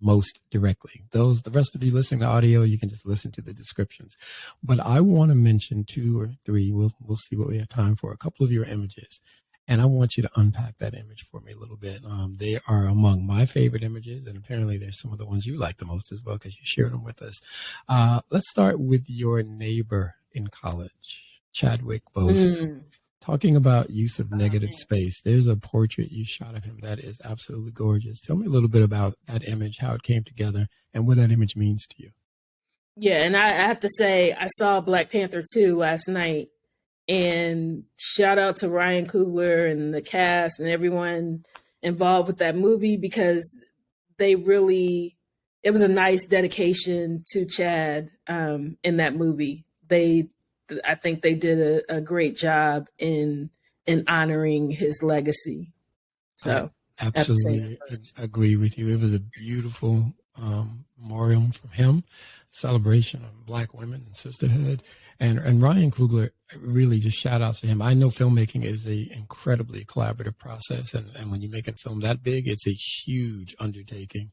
Speaker 1: most directly. The rest of you listening to audio, you can just listen to the descriptions. But I want to mention 2 or 3. We'll see what we have time for. A couple of your images. And I want you to unpack that image for me a little bit. They are among my favorite images, and apparently there's some of the ones you like the most as well because you shared them with us. Let's start with your neighbor in college, Chadwick Boseman. Talking about use of negative space. There's a portrait you shot of him that is absolutely gorgeous. Tell me a little bit about that image, how it came together, and what that image means to you.
Speaker 2: Yeah, and I have to say, I saw Black Panther 2 last night. And shout out to Ryan Coogler and the cast and everyone involved with that movie, because it was a nice dedication to Chad in that movie. I think they did a great job in honoring his legacy. So
Speaker 1: I absolutely agree with you. It was a beautiful memorial from him, celebration of Black women and sisterhood. And Ryan Coogler, really just shout outs to him. I know filmmaking is a incredibly collaborative process. And when you make a film that big, it's a huge undertaking.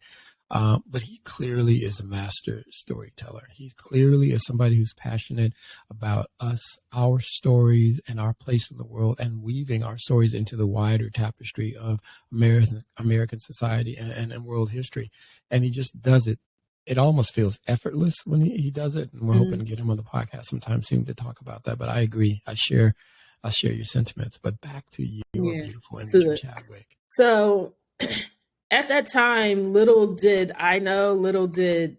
Speaker 1: But he clearly is a master storyteller. He clearly is somebody who's passionate about us, our stories, and our place in the world, and weaving our stories into the wider tapestry of American society and world history. And he just does it. It almost feels effortless when he does it. And we're hoping to get him on the podcast sometime soon to talk about that. But I agree. I share your sentiments. But back to your beautiful image of Chadwick.
Speaker 2: So at that time, little did I know, little did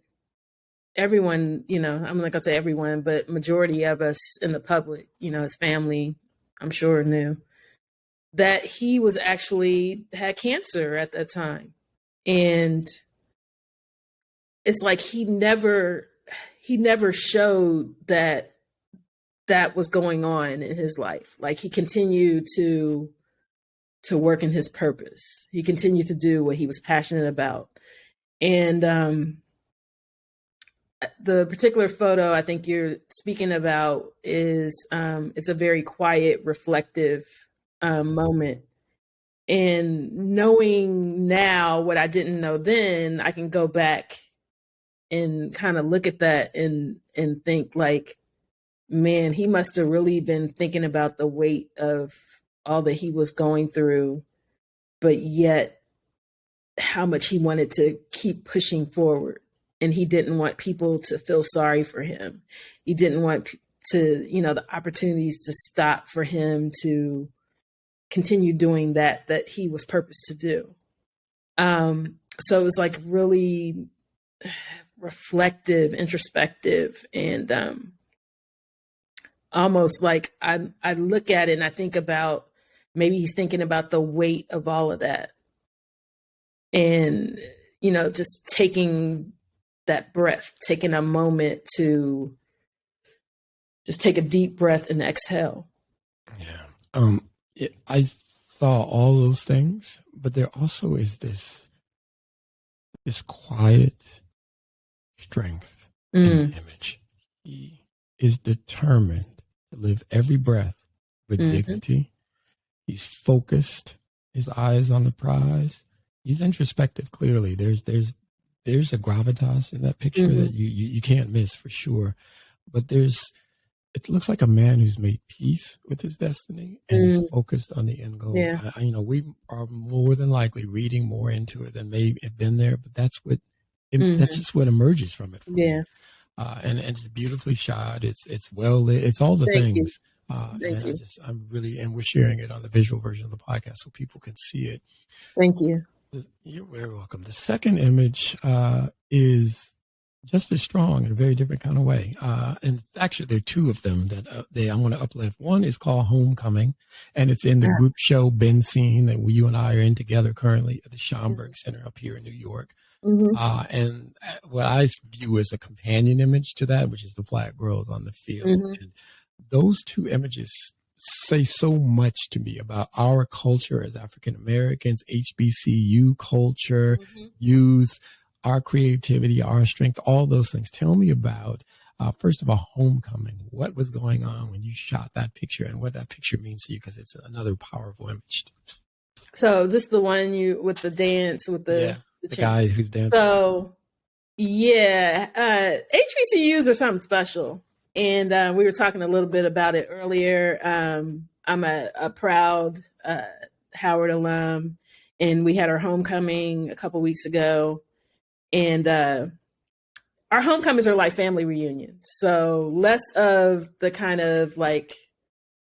Speaker 2: everyone, I'm not going to say everyone, but majority of us in the public, his family, I'm sure knew that he was actually had cancer at that time. And it's like he never showed that was going on in his life. Like he continued to work in his purpose. He continued to do what he was passionate about. And the particular photo I think you're speaking about is it's a very quiet, reflective moment. And knowing now what I didn't know then, I can go back and kind of look at that and think like, man, he must have really been thinking about the weight of all that he was going through, but yet how much he wanted to keep pushing forward. And he didn't want people to feel sorry for him. He didn't want to, the opportunities to stop for him to continue doing that he was purposed to do. So it was like really reflective, introspective, and almost like I look at it and I think about maybe he's thinking about the weight of all of that. And, just taking that breath, taking a moment to just take a deep breath and exhale.
Speaker 1: Yeah. I saw all those things, but there also is this quiet strength in the image. He is determined to live every breath with dignity. He's focused, his eyes on the prize, He's introspective. Clearly, there's a gravitas in that picture
Speaker 2: Mm-hmm.
Speaker 1: that you can't miss for sure. But it looks like a man who's made peace with his destiny and is focused on the end goal.
Speaker 2: Yeah.
Speaker 1: We are more than likely reading more into it than may have been there, but that's
Speaker 2: Mm-hmm.
Speaker 1: just what emerges from it for me.
Speaker 2: Yeah.
Speaker 1: And it's beautifully shot. It's well lit. It's all the
Speaker 2: Thank you.
Speaker 1: things.
Speaker 2: Thank you.
Speaker 1: And we're sharing it on the visual version of the podcast so people can see it.
Speaker 2: Thank you.
Speaker 1: You're very welcome. The second image is just as strong in a very different kind of way. And actually, there are two of them that I want to uplift. One is called Homecoming, and it's in the group show Ben Scene that you and I are in together currently at the Schomburg Center up here in New York.
Speaker 2: Mm-hmm.
Speaker 1: And what I view as a companion image to that, which is the Flat Girls on the Field.
Speaker 2: Mm-hmm.
Speaker 1: And those two images say so much to me about our culture as African Americans, HBCU culture, youth, our creativity, our strength, all those things. Tell me about, first of all, Homecoming. What was going on when you shot that picture and what that picture means to you? Because it's another powerful image.
Speaker 2: So this is the one with the dance with the
Speaker 1: guy who's dancing.
Speaker 2: So HBCUs are something special. And we were talking a little bit about it earlier. I'm a proud Howard alum, and we had our homecoming a couple weeks ago. And our homecomings are like family reunions. So less of the kind of like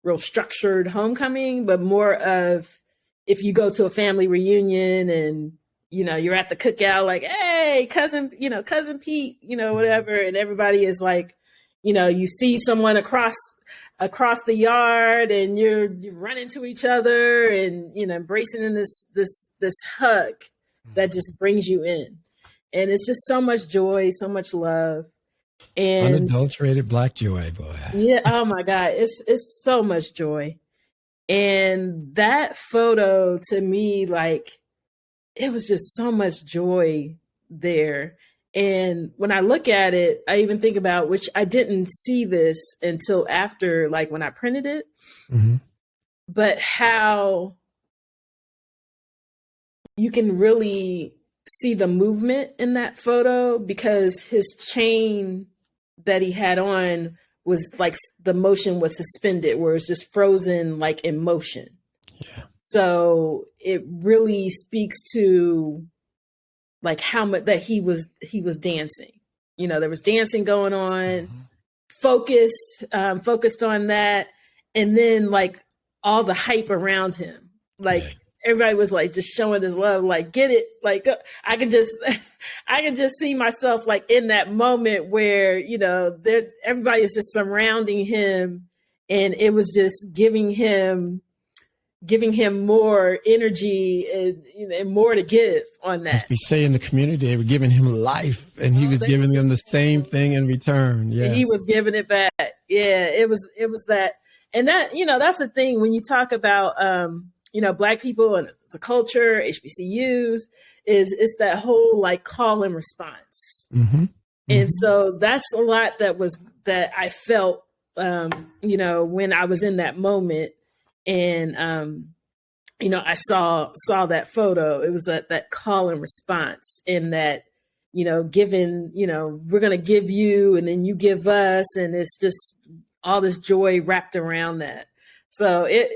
Speaker 2: real structured homecoming, but more of if you go to a family reunion and, you're at the cookout, like, hey, cousin Pete, whatever. And everybody is like, you see someone across the yard and you run into each other and, embracing in this hug that just brings you in. And it's just so much joy, so much love. And
Speaker 1: unadulterated Black joy, boy.
Speaker 2: Yeah. Oh my God. It's so much joy. And that photo to me, like, it was just so much joy there. And when I look at it, I even think about, which I didn't see this until after, like when I printed it, but how you can really see the movement in that photo because his chain that he had on was like the motion was suspended, where it's just frozen, like in motion.
Speaker 1: Yeah.
Speaker 2: So it really speaks to like how much that he was dancing. There was dancing going on, focused on that. And then like all the hype around him, like everybody was like just showing this love, like, get it. Like I can just see myself like in that moment where, everybody is just surrounding him, and it was just giving him more energy and more to give on that.
Speaker 1: As we say in the community, they were giving him life, and he was giving them the same thing in return. Yeah,
Speaker 2: he was giving it back. Yeah, it was that, and that that's the thing when you talk about Black people and the culture, HBCUs, it's that whole like call and response, and so that's a lot that I felt when I was in that moment. And, I saw that photo. It was that call and response, in that, given, we're going to give you, and then you give us, and it's just all this joy wrapped around that. So it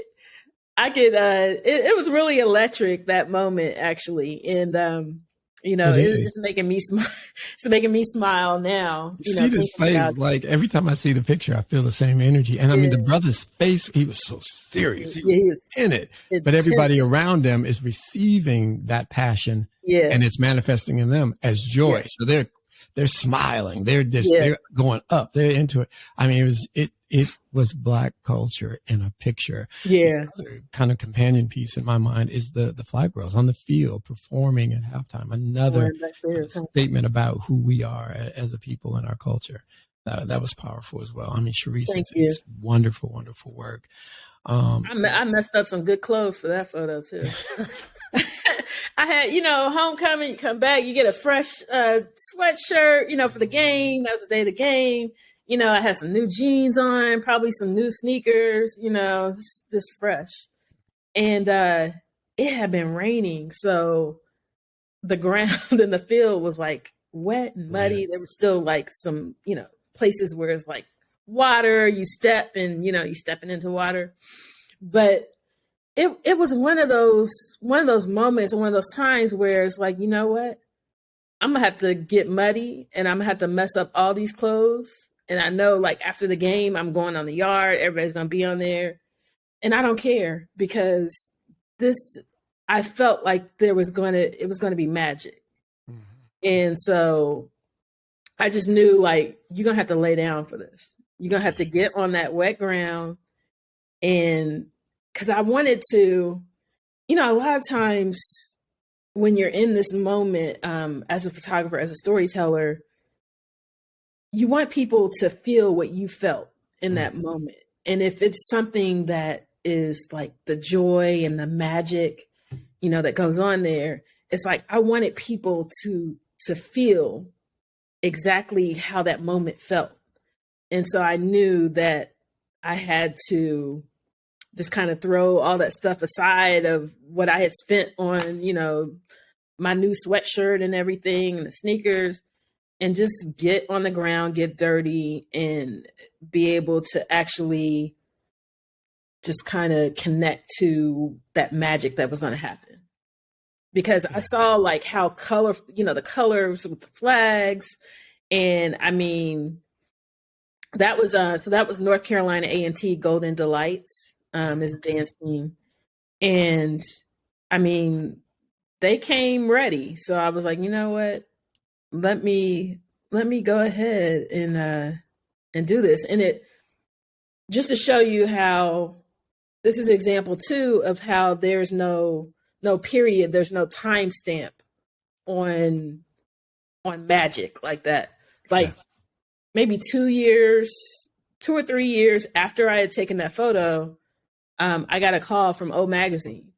Speaker 2: was really electric, that moment, actually. And, it's making me smile. It's making me smile now.
Speaker 1: See this face, like every time I see the picture, I feel the same energy. And I mean, the brother's face, he was so serious. He was in it. But everybody around them is receiving that passion, and it's manifesting in them as joy. So they're smiling. They're going up. They're into it. I mean, it was Black culture in a picture. Yeah. The other kind of companion piece in my mind is the Flat Girls on the field performing at halftime. Another statement about who we are as a people in our culture. That was powerful as well. I mean, Cheriss, it's wonderful, wonderful work.
Speaker 2: I messed up some good clothes for that photo too. I had, homecoming, you come back, you get a fresh sweatshirt, for the game. That was the day of the game. I had some new jeans on, probably some new sneakers, just fresh. And it had been raining. So the ground in the field was like wet and muddy.
Speaker 1: Yeah.
Speaker 2: There was still like some, places where it's like water, you step and, you stepping into water. But it was one of those moments and one of those times where it's like, you know what? I'm gonna have to get muddy and I'm gonna have to mess up all these clothes. And I know like after the game, I'm going on the yard, everybody's gonna be on there. And I don't care because I felt like it was gonna be magic. Mm-hmm. And so I just knew like, you're gonna have to lay down for this. You're gonna have to get on that wet ground. And because I wanted to, a lot of times when you're in this moment, as a photographer, as a storyteller, you want people to feel what you felt in that moment. And if it's something that is like the joy and the magic, that goes on there, it's like, I wanted people to feel exactly how that moment felt. And so I knew that I had to just kind of throw all that stuff aside of what I had spent on, my new sweatshirt and everything and the sneakers, and just get on the ground, get dirty, and be able to actually just kind of connect to that magic that was going to happen. Because I saw like how colorful, the colors with the flags. And I mean, that was North Carolina A&T Golden Delights. Is a dance team. And I mean, they came ready. So I was like, you know what? Let me go ahead and do this. And it just to show you how this is an example too of how there's no period, there's no timestamp on magic like that. Like maybe 2 or 3 years after I had taken that photo, I got a call from O Magazine,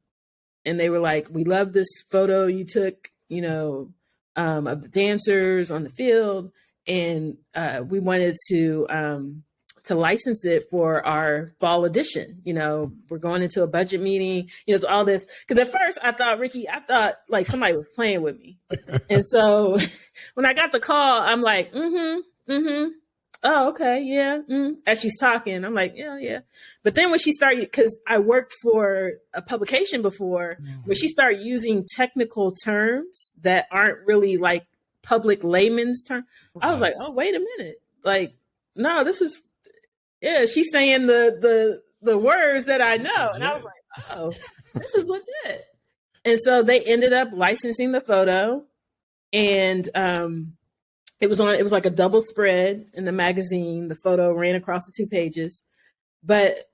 Speaker 2: and they were like, "We love this photo you took, of the dancers on the field, and we wanted to license it for our fall edition. We're going into a budget meeting. It's all this." Because at first I thought like somebody was playing with me, and so when I got the call, I'm like, oh, okay, yeah. As she's talking, I'm like, yeah. But then when she started, because I worked for a publication before, when she started using technical terms that aren't really like public layman's terms, I was like, oh, wait a minute. Like, no, this is, she's saying the words that I know. And I was like, oh, this is legit. And so they ended up licensing the photo, and it was like a double spread in the magazine. The photo ran across the 2 pages. But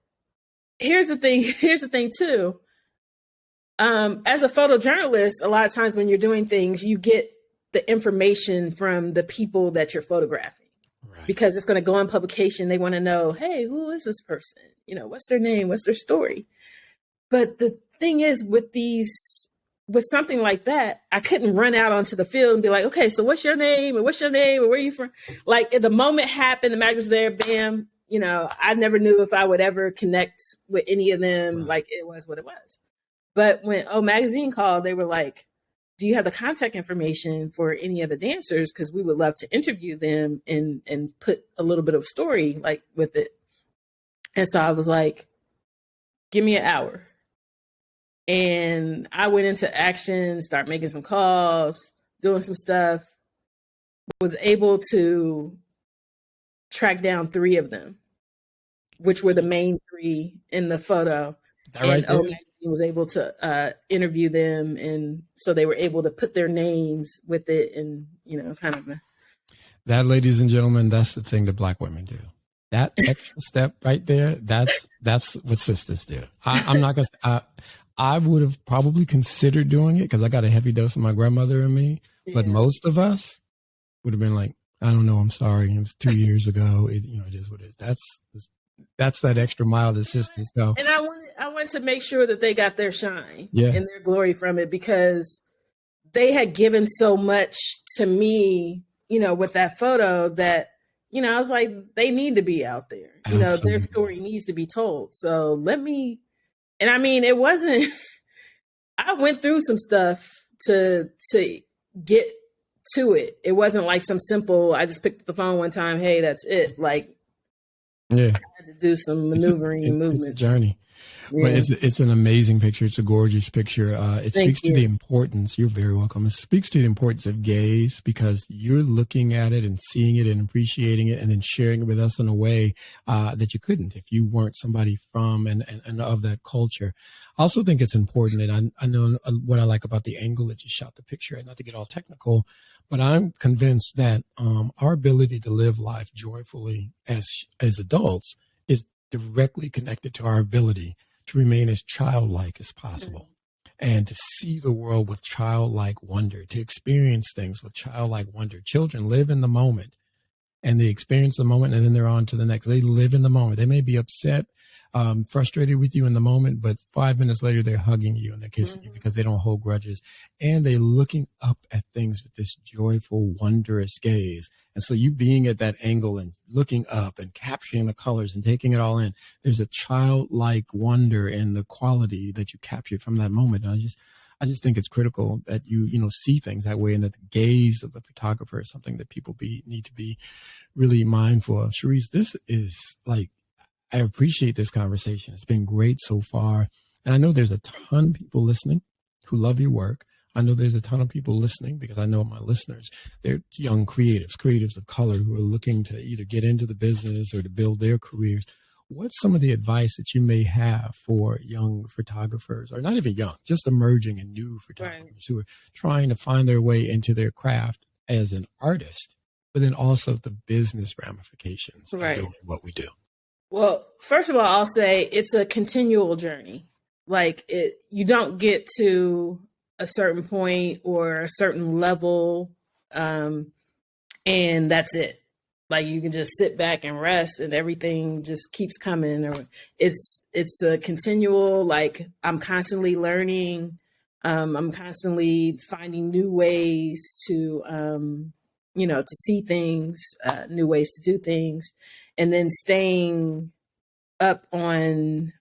Speaker 2: here's the thing too. As a photojournalist, a lot of times when you're doing things, you get the information from the people that you're photographing. Right. Because it's going to go in publication. They want to know, hey, who is this person? What's their name? What's their story? But the thing is with something like that, I couldn't run out onto the field and be like, okay, so what's your name? And what's your name? And where are you from? Like, if the moment happened, the mag was there, bam, I never knew if I would ever connect with any of them. Right. Like, it was what it was. But when O Magazine called, they were like, do you have the contact information for any of the dancers? Because we would love to interview them and put a little bit of story like with it. And so I was like, give me an hour. And I went into action, started making some calls, doing some stuff, was able to track down 3 of them, which were the main 3 in the photo.
Speaker 1: That right there?
Speaker 2: Magazine was able to interview them. And so they were able to put their names with it and, kind of.
Speaker 1: That, ladies and gentlemen, that's the thing that Black women do. That extra step right there, that's what sisters do. I'm not going to, I would have probably considered doing it because I got a heavy dose of my grandmother in me. Yeah. But most of us would have been like, I don't know, I'm sorry. It was 2 years ago. It is what it is. That's that extra mile that sisters go.
Speaker 2: And I wanted to make sure that they got their shine and their glory from it, because they had given so much to me, with that photo that, I was like, they need to be out there. Absolutely. Their story needs to be told. So and I mean, it wasn't, I went through some stuff to get to it. It wasn't like some simple, I just picked up the phone one time, hey, that's it. Like,
Speaker 1: Yeah.
Speaker 2: I had to do some maneuvering and movements.
Speaker 1: It's a journey.
Speaker 2: Yeah.
Speaker 1: But it's an amazing picture. It's a gorgeous picture. It
Speaker 2: Thank
Speaker 1: speaks to the importance. You're very welcome. It speaks to the importance of gaze because you're looking at it and seeing it and appreciating it and then sharing it with us in a way that you couldn't if you weren't somebody from and of that culture. I also think it's important, and I know what I like about the angle that you shot the picture at, not to get all technical, but I'm convinced that our ability to live life joyfully as adults is directly connected to our ability to remain as childlike as possible and to see the world with childlike wonder, to experience things with childlike wonder. Children live in the moment and they experience the moment and then they're on to the next. They live in the moment. They may be upset, frustrated with you in the moment, but 5 minutes later, they're hugging you and they're kissing you because they don't hold grudges. And they're looking up at things with this joyful, wondrous gaze. And so you being at that angle and looking up and capturing the colors and taking it all in, there's a childlike wonder in the quality that you captured from that moment. And I just think it's critical that you see things that way and that the gaze of the photographer is something that people need to be really mindful of. Cheriss, this is like, I appreciate this conversation. It's been great so far. And I know there's a ton of people listening who love your work. I know there's a ton of people listening because I know my listeners, they're young creatives of color who are looking to either get into the business or to build their careers. What's some of the advice that you may have for young photographers, or not even young, just emerging and new photographers who are trying to find their way into their craft as an artist, but then also the business ramifications of doing what we do?
Speaker 2: Well, first of all, I'll say it's a continual journey. Like you don't get to a certain point or a certain level, and that's it. Like you can just sit back and rest and everything just keeps coming. Or it's a continual, like I'm constantly learning. I'm constantly finding new ways to, to see things, new ways to do things, and then staying up on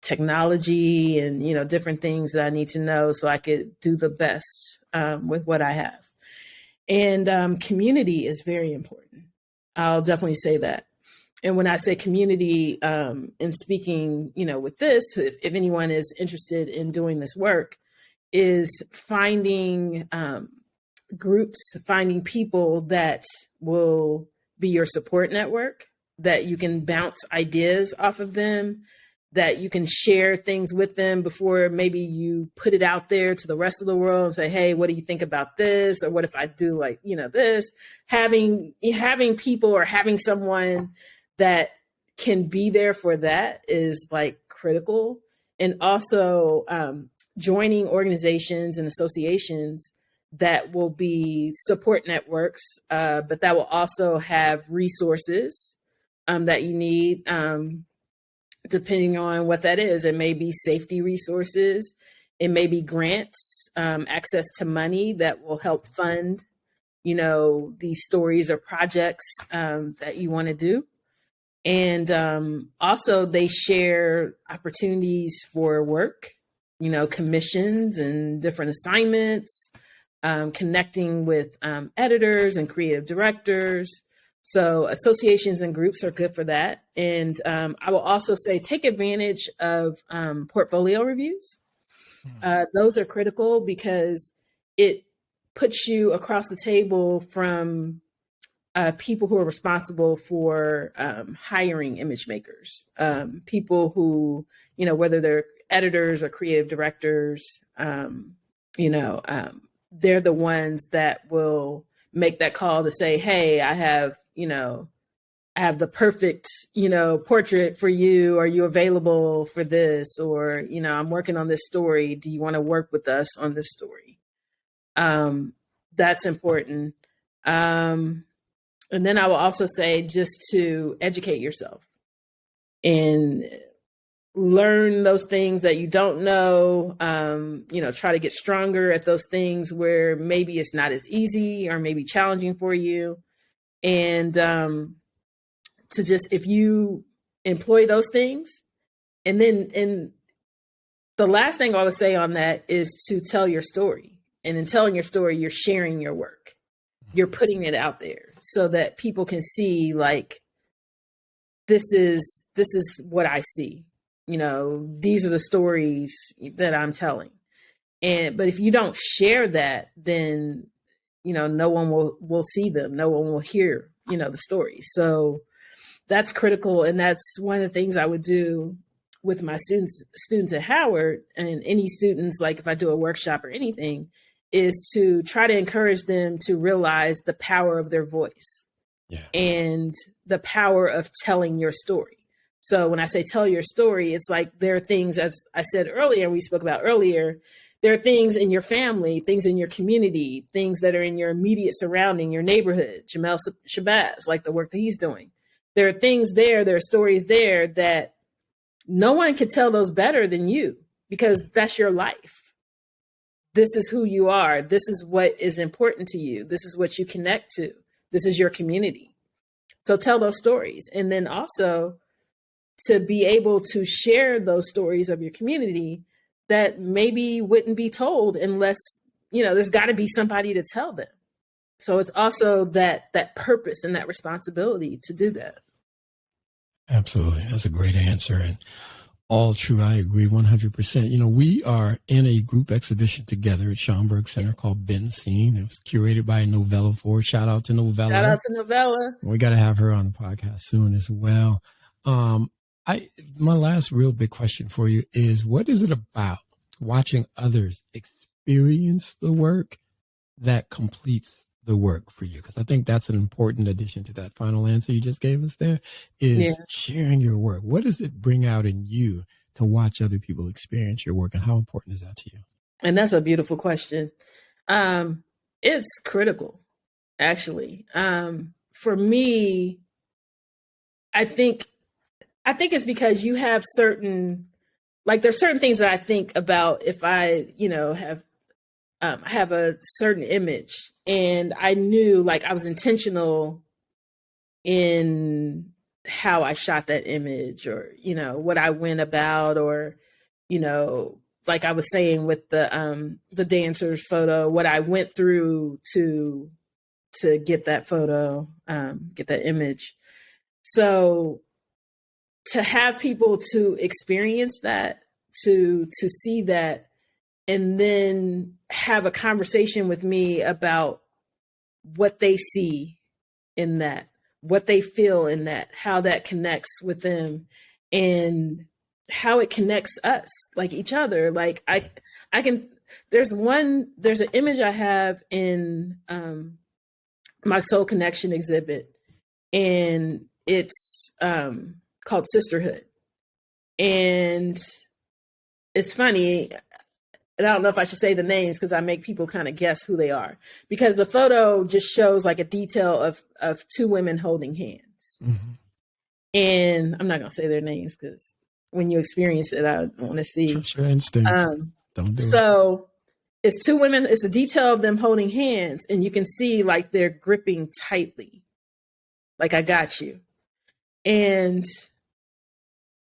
Speaker 2: technology and, different things that I need to know so I could do the best with what I have. And community is very important. I'll definitely say that. And when I say community, in speaking, with this, if anyone is interested in doing this work, is finding groups, finding people that will be your support network, that you can bounce ideas off of them, that you can share things with them before maybe you put it out there to the rest of the world and say, hey, what do you think about this? Or what if I do like, this? Having people or having someone that can be there for that is like critical. And also joining organizations and associations that will be support networks, but that will also have resources that you need, depending on what that is. It may be safety resources. It may be grants, access to money that will help fund, these stories or projects that you want to do. And also they share opportunities for work, commissions and different assignments, connecting with editors and creative directors. So associations and groups are good for that. And I will also say, take advantage of portfolio reviews. Those are critical because it puts you across the table from people who are responsible for hiring image makers, people who, whether they're editors or creative directors, they're the ones that will make that call to say, hey, I have the perfect, portrait for you. Are you available for this? Or, I'm working on this story. Do you want to work with us on this story? That's important. And then I will also say just to educate yourself and learn those things that you don't know, try to get stronger at those things where maybe it's not as easy or maybe challenging for you. And to just, if you employ those things and the last thing I would say on that is to tell your story. And in telling your story, you're sharing your work. You're putting it out there so that people can see, like, this is what I see. You know, these are the stories that I'm telling. But if you don't share that, then, you know, no one will see them. No one will hear, you know, the story. So that's critical. And that's one of the things I would do with my students at Howard, and any students, like if I do a workshop or anything, is to try to encourage them to realize the power of their voice and the power of telling your story. So when I say tell your story, it's like there are things, as I said earlier, we spoke about earlier, there are things in your family, things in your community, things that are in your immediate surrounding, your neighborhood. Jamel Shabazz, like the work that he's doing. There are things there, there are stories there that no one can tell those better than you, because that's your life. This is who you are. This is what is important to you. This is what you connect to. This is your community. So tell those stories. And then also to be able to share those stories of your community that maybe wouldn't be told unless, you know, there's got to be somebody to tell them. So it's also that purpose and that responsibility to do that.
Speaker 1: Absolutely. That's a great answer. And all true. I agree 100%. You know, we are in a group exhibition together at Schomburg Center called Ben Scene. It was curated by Novella Ford. Shout out to Novella.
Speaker 2: Shout out to Novella.
Speaker 1: We got to have her on the podcast soon as well. My last real big question for you is, what is it about watching others experience the work that completes the work for you? Because I think that's an important addition to that final answer you just gave us there, is sharing your work. What does it bring out in you to watch other people experience your work, and how important is that to you? And
Speaker 2: that's a beautiful question. It's critical, actually. For me, I think it's because you have certain, like, there's certain things that I think about if I, you know, have a certain image, and I knew, like, I was intentional in how I shot that image, or, you know, what I went about, or, you know, like I was saying with the dancer's photo, what I went through to get that photo, get that image. So to have people to experience that, to see that, and then have a conversation with me about what they see in that, what they feel in that, how that connects with them, and how it connects us, like each other. Like I can, there's an image I have in my Soul Connection exhibit, and it's called Sisterhood. And it's funny, and I don't know if I should say the names because I make people kind of guess who they are, because the photo just shows like a detail of two women holding hands. Mm-hmm. And I'm not going to say their names because when you experience it, I want to see.
Speaker 1: Trust your instincts. Don't do it.
Speaker 2: So it's two women. It's a detail of them holding hands, and you can see like they're gripping tightly. Like, I got you. And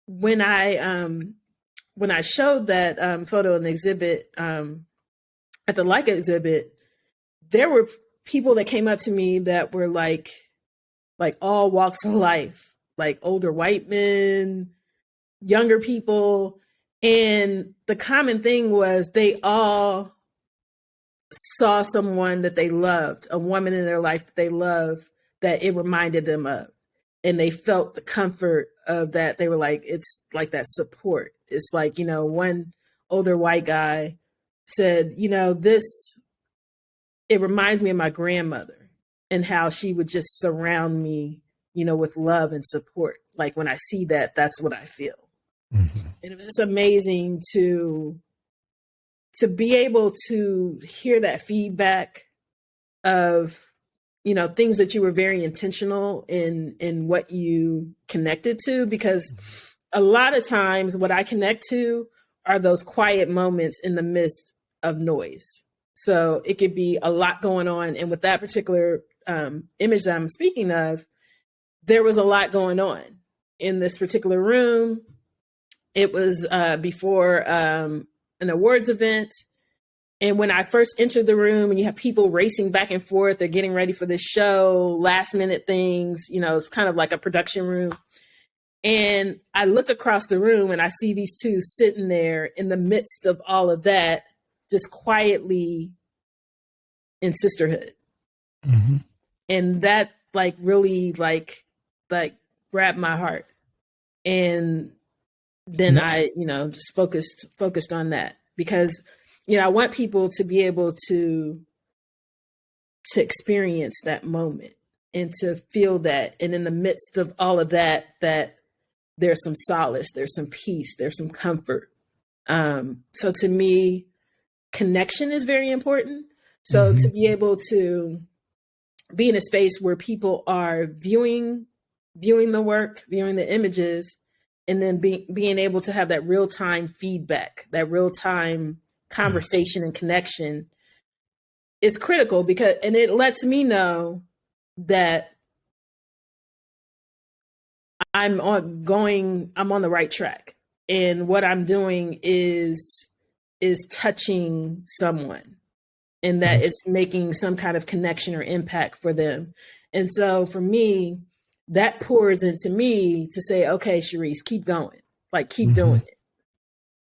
Speaker 2: when I showed that photo in the exhibit, at the Leica exhibit, there were people that came up to me that were like all walks of life, like older white men, younger people. And the common thing was they all saw someone that they loved, a woman in their life that they loved, that it reminded them of. And they felt the comfort of that. They were like, it's like that support. It's like, you know, one older white guy said, you know, it reminds me of my grandmother and how she would just surround me, you know, with love and support. Like, when I see that, that's what I feel. Mm-hmm. And it was just amazing to be able to hear that feedback of, you know, things that you were very intentional in what you connected to, because a lot of times what I connect to are those quiet moments in the midst of noise. So it could be a lot going on. And with that particular image that I'm speaking of, there was a lot going on in this particular room. It was before an awards event. And when I first entered the room and you have people racing back and forth, they're getting ready for this show, last minute things, it's kind of like a production room. And I look across the room and I see these two sitting there in the midst of all of that, just quietly in sisterhood.
Speaker 1: Mm-hmm.
Speaker 2: And that really grabbed my heart. And then I, just focused on that because, I want people to be able to experience that moment and to feel that. And in the midst of all of that, that there's some solace, there's some peace, there's some comfort. So to me, connection is very important. So to be able to be in a space where people are viewing the work, viewing the images, and then being able to have that real-time feedback, that real-time conversation and connection is critical and it lets me know that I'm on the right track. And what I'm doing is touching someone and that it's making some kind of connection or impact for them. And so for me, that pours into me to say, okay, Cheriss, keep going. Keep doing it.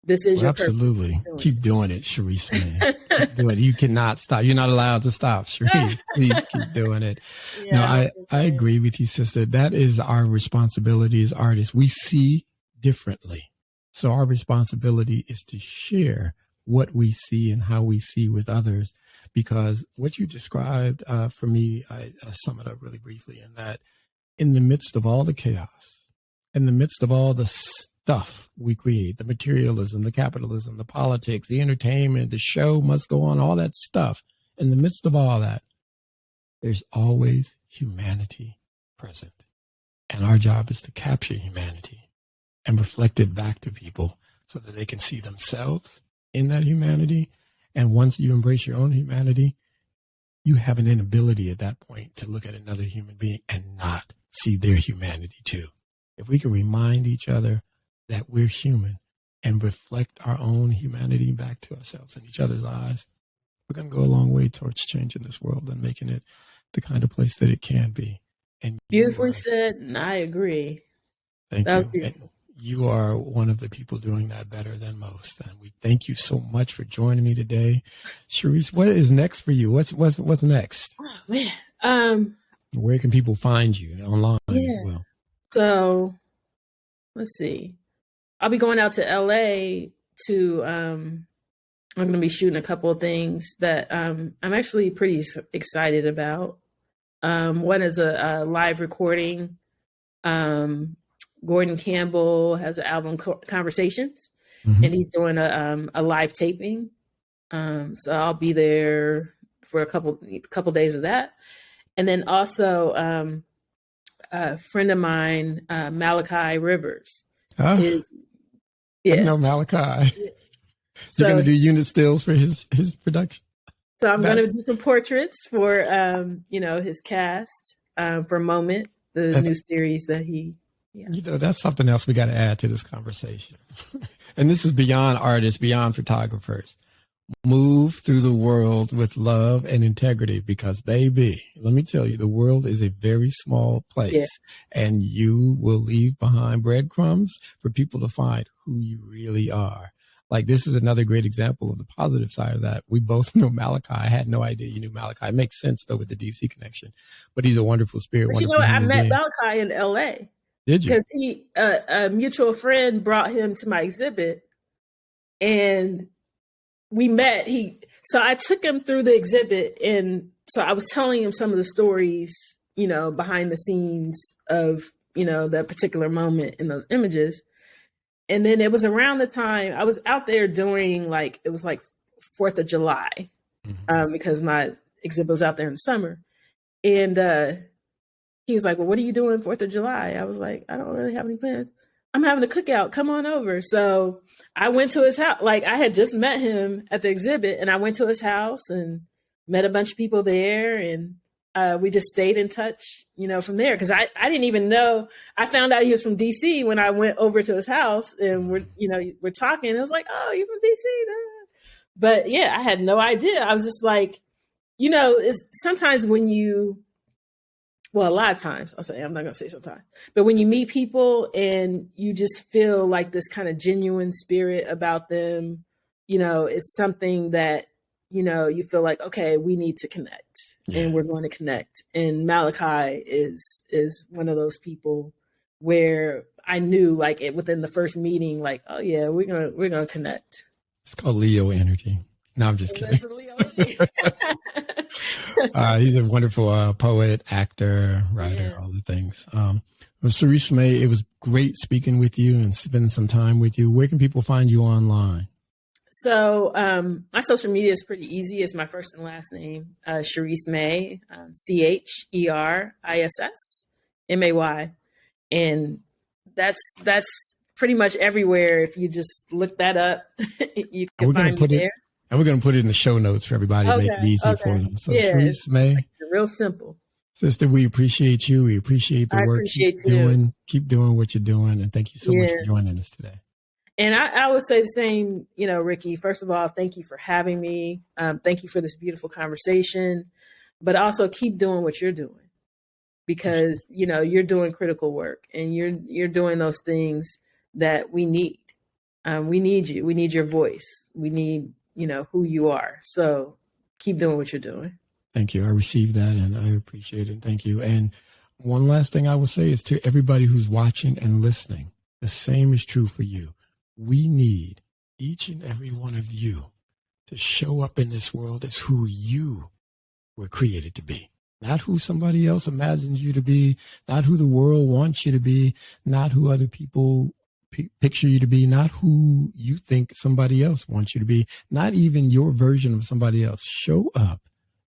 Speaker 2: This is your
Speaker 1: absolutely.
Speaker 2: Purpose.
Speaker 1: Keep doing it, Cheriss May. Keep doing it. You cannot stop. You're not allowed to stop, Cheriss. Please keep doing it. Yeah, no, I agree with you, sister. That is our responsibility as artists. We see differently. So our responsibility is to share what we see and how we see with others. Because what you described for me, I sum it up really briefly in that in the midst of all the chaos, in the midst of all the stuff we create, the materialism, the capitalism, the politics, the entertainment, the show must go on, all that stuff. In the midst of all that, there's always humanity present. And our job is to capture humanity and reflect it back to people so that they can see themselves in that humanity. And once you embrace your own humanity, you have an inability at that point to look at another human being and not see their humanity too. If we can remind each other that we're human and reflect our own humanity back to ourselves in each other's eyes, we're going to go a long way towards changing this world and making it the kind of place that it can be. And
Speaker 2: beautifully said, and I agree.
Speaker 1: Thank you. And you are one of the people doing that better than most. And we thank you so much for joining me today. Cheriss, what is next for you? What's next?
Speaker 2: Oh, man.
Speaker 1: Where can people find you online as well?
Speaker 2: So let's see. I'll be going out to LA to, I'm going to be shooting a couple of things that I'm actually pretty excited about. One is a live recording. Gordon Campbell has an album, Conversations, and he's doing a live taping. So I'll be there for a couple days of that. And then also a friend of mine, Malachi Rivers,
Speaker 1: I know Malachi. So, you're going to do unit stills for his production.
Speaker 2: So I'm going to do some portraits for his cast for Moment, the new series that he. Yeah.
Speaker 1: That's something else we got to add to this conversation. And this is beyond artists, beyond photographers. Move through the world with love and integrity because, baby, let me tell you, the world is a very small place and you will leave behind breadcrumbs for people to find who you really are. Like, this is another great example of the positive side of that. We both know Malachi. I had no idea you knew Malachi. It makes sense, though, with the DC connection. But he's a wonderful spirit.
Speaker 2: But I met Malachi in L.A.
Speaker 1: Did you?
Speaker 2: Because a mutual friend brought him to my exhibit, and we met. So I took him through the exhibit, and so I was telling him some of the stories, behind the scenes of, that particular moment in those images. And then it was around the time I was out there doing it was 4th of July, because my exhibit was out there in the summer. And he was like, well, what are you doing 4th of July? I was like, I don't really have any plans. I'm having a cookout. Come on over. So I went to his house. I had just met him at the exhibit, and I went to his house and met a bunch of people there. And we just stayed in touch, from there. Cause I didn't even know, I found out he was from DC when I went over to his house and we're talking. I was like, oh, you from DC? But yeah, I had no idea. I was just like, it's sometimes when a lot of times I'm not going to say sometimes, but when you meet people and you just feel like this kind of genuine spirit about them, it's something that, you feel like, okay, we need to connect and we're going to connect. And Malachi is one of those people where I knew like within the first meeting, like, oh yeah, we're going to connect.
Speaker 1: It's called Leo energy. No, I'm just kidding. He's a wonderful poet, actor, writer, all the things. Cheriss May, it was great speaking with you and spending some time with you. Where can people find you online?
Speaker 2: So my social media is pretty easy. It's my first and last name, Cheriss May, CherissMay. And that's pretty much everywhere. If you just look that up, you can find me there.
Speaker 1: And we're going to put it in the show notes for everybody to make it easier for them. So Cheriss May.
Speaker 2: Real simple.
Speaker 1: Sister, we appreciate you. We appreciate the work you're doing. Keep doing what you're doing. And thank you so much for joining us today.
Speaker 2: And I would say the same, Ricky, first of all, thank you for having me. Thank you for this beautiful conversation, but also keep doing what you're doing because, you're doing critical work and you're doing those things that we need. We need you. We need your voice. We need, who you are. So keep doing what you're doing.
Speaker 1: Thank you. I received that and I appreciate it. Thank you. And one last thing I will say is to everybody who's watching and listening, the same is true for you. We need each and every one of you to show up in this world as who you were created to be. Not who somebody else imagines you to be, not who the world wants you to be, not who other people picture you to be, not who you think somebody else wants you to be, not even your version of somebody else. Show up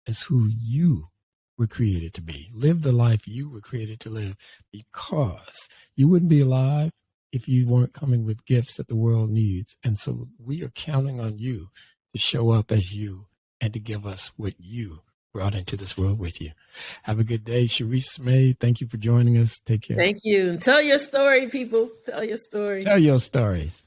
Speaker 1: as who you were created to be. Live the life you were created to live, because you wouldn't be alive if you weren't coming with gifts that the world needs. And so we are counting on you to show up as you and to give us what you brought into this world with you. Have a good day. Cheriss May, thank you for joining us. Take care.
Speaker 2: Thank you. And tell your story, people. Tell your story.
Speaker 1: Tell your stories.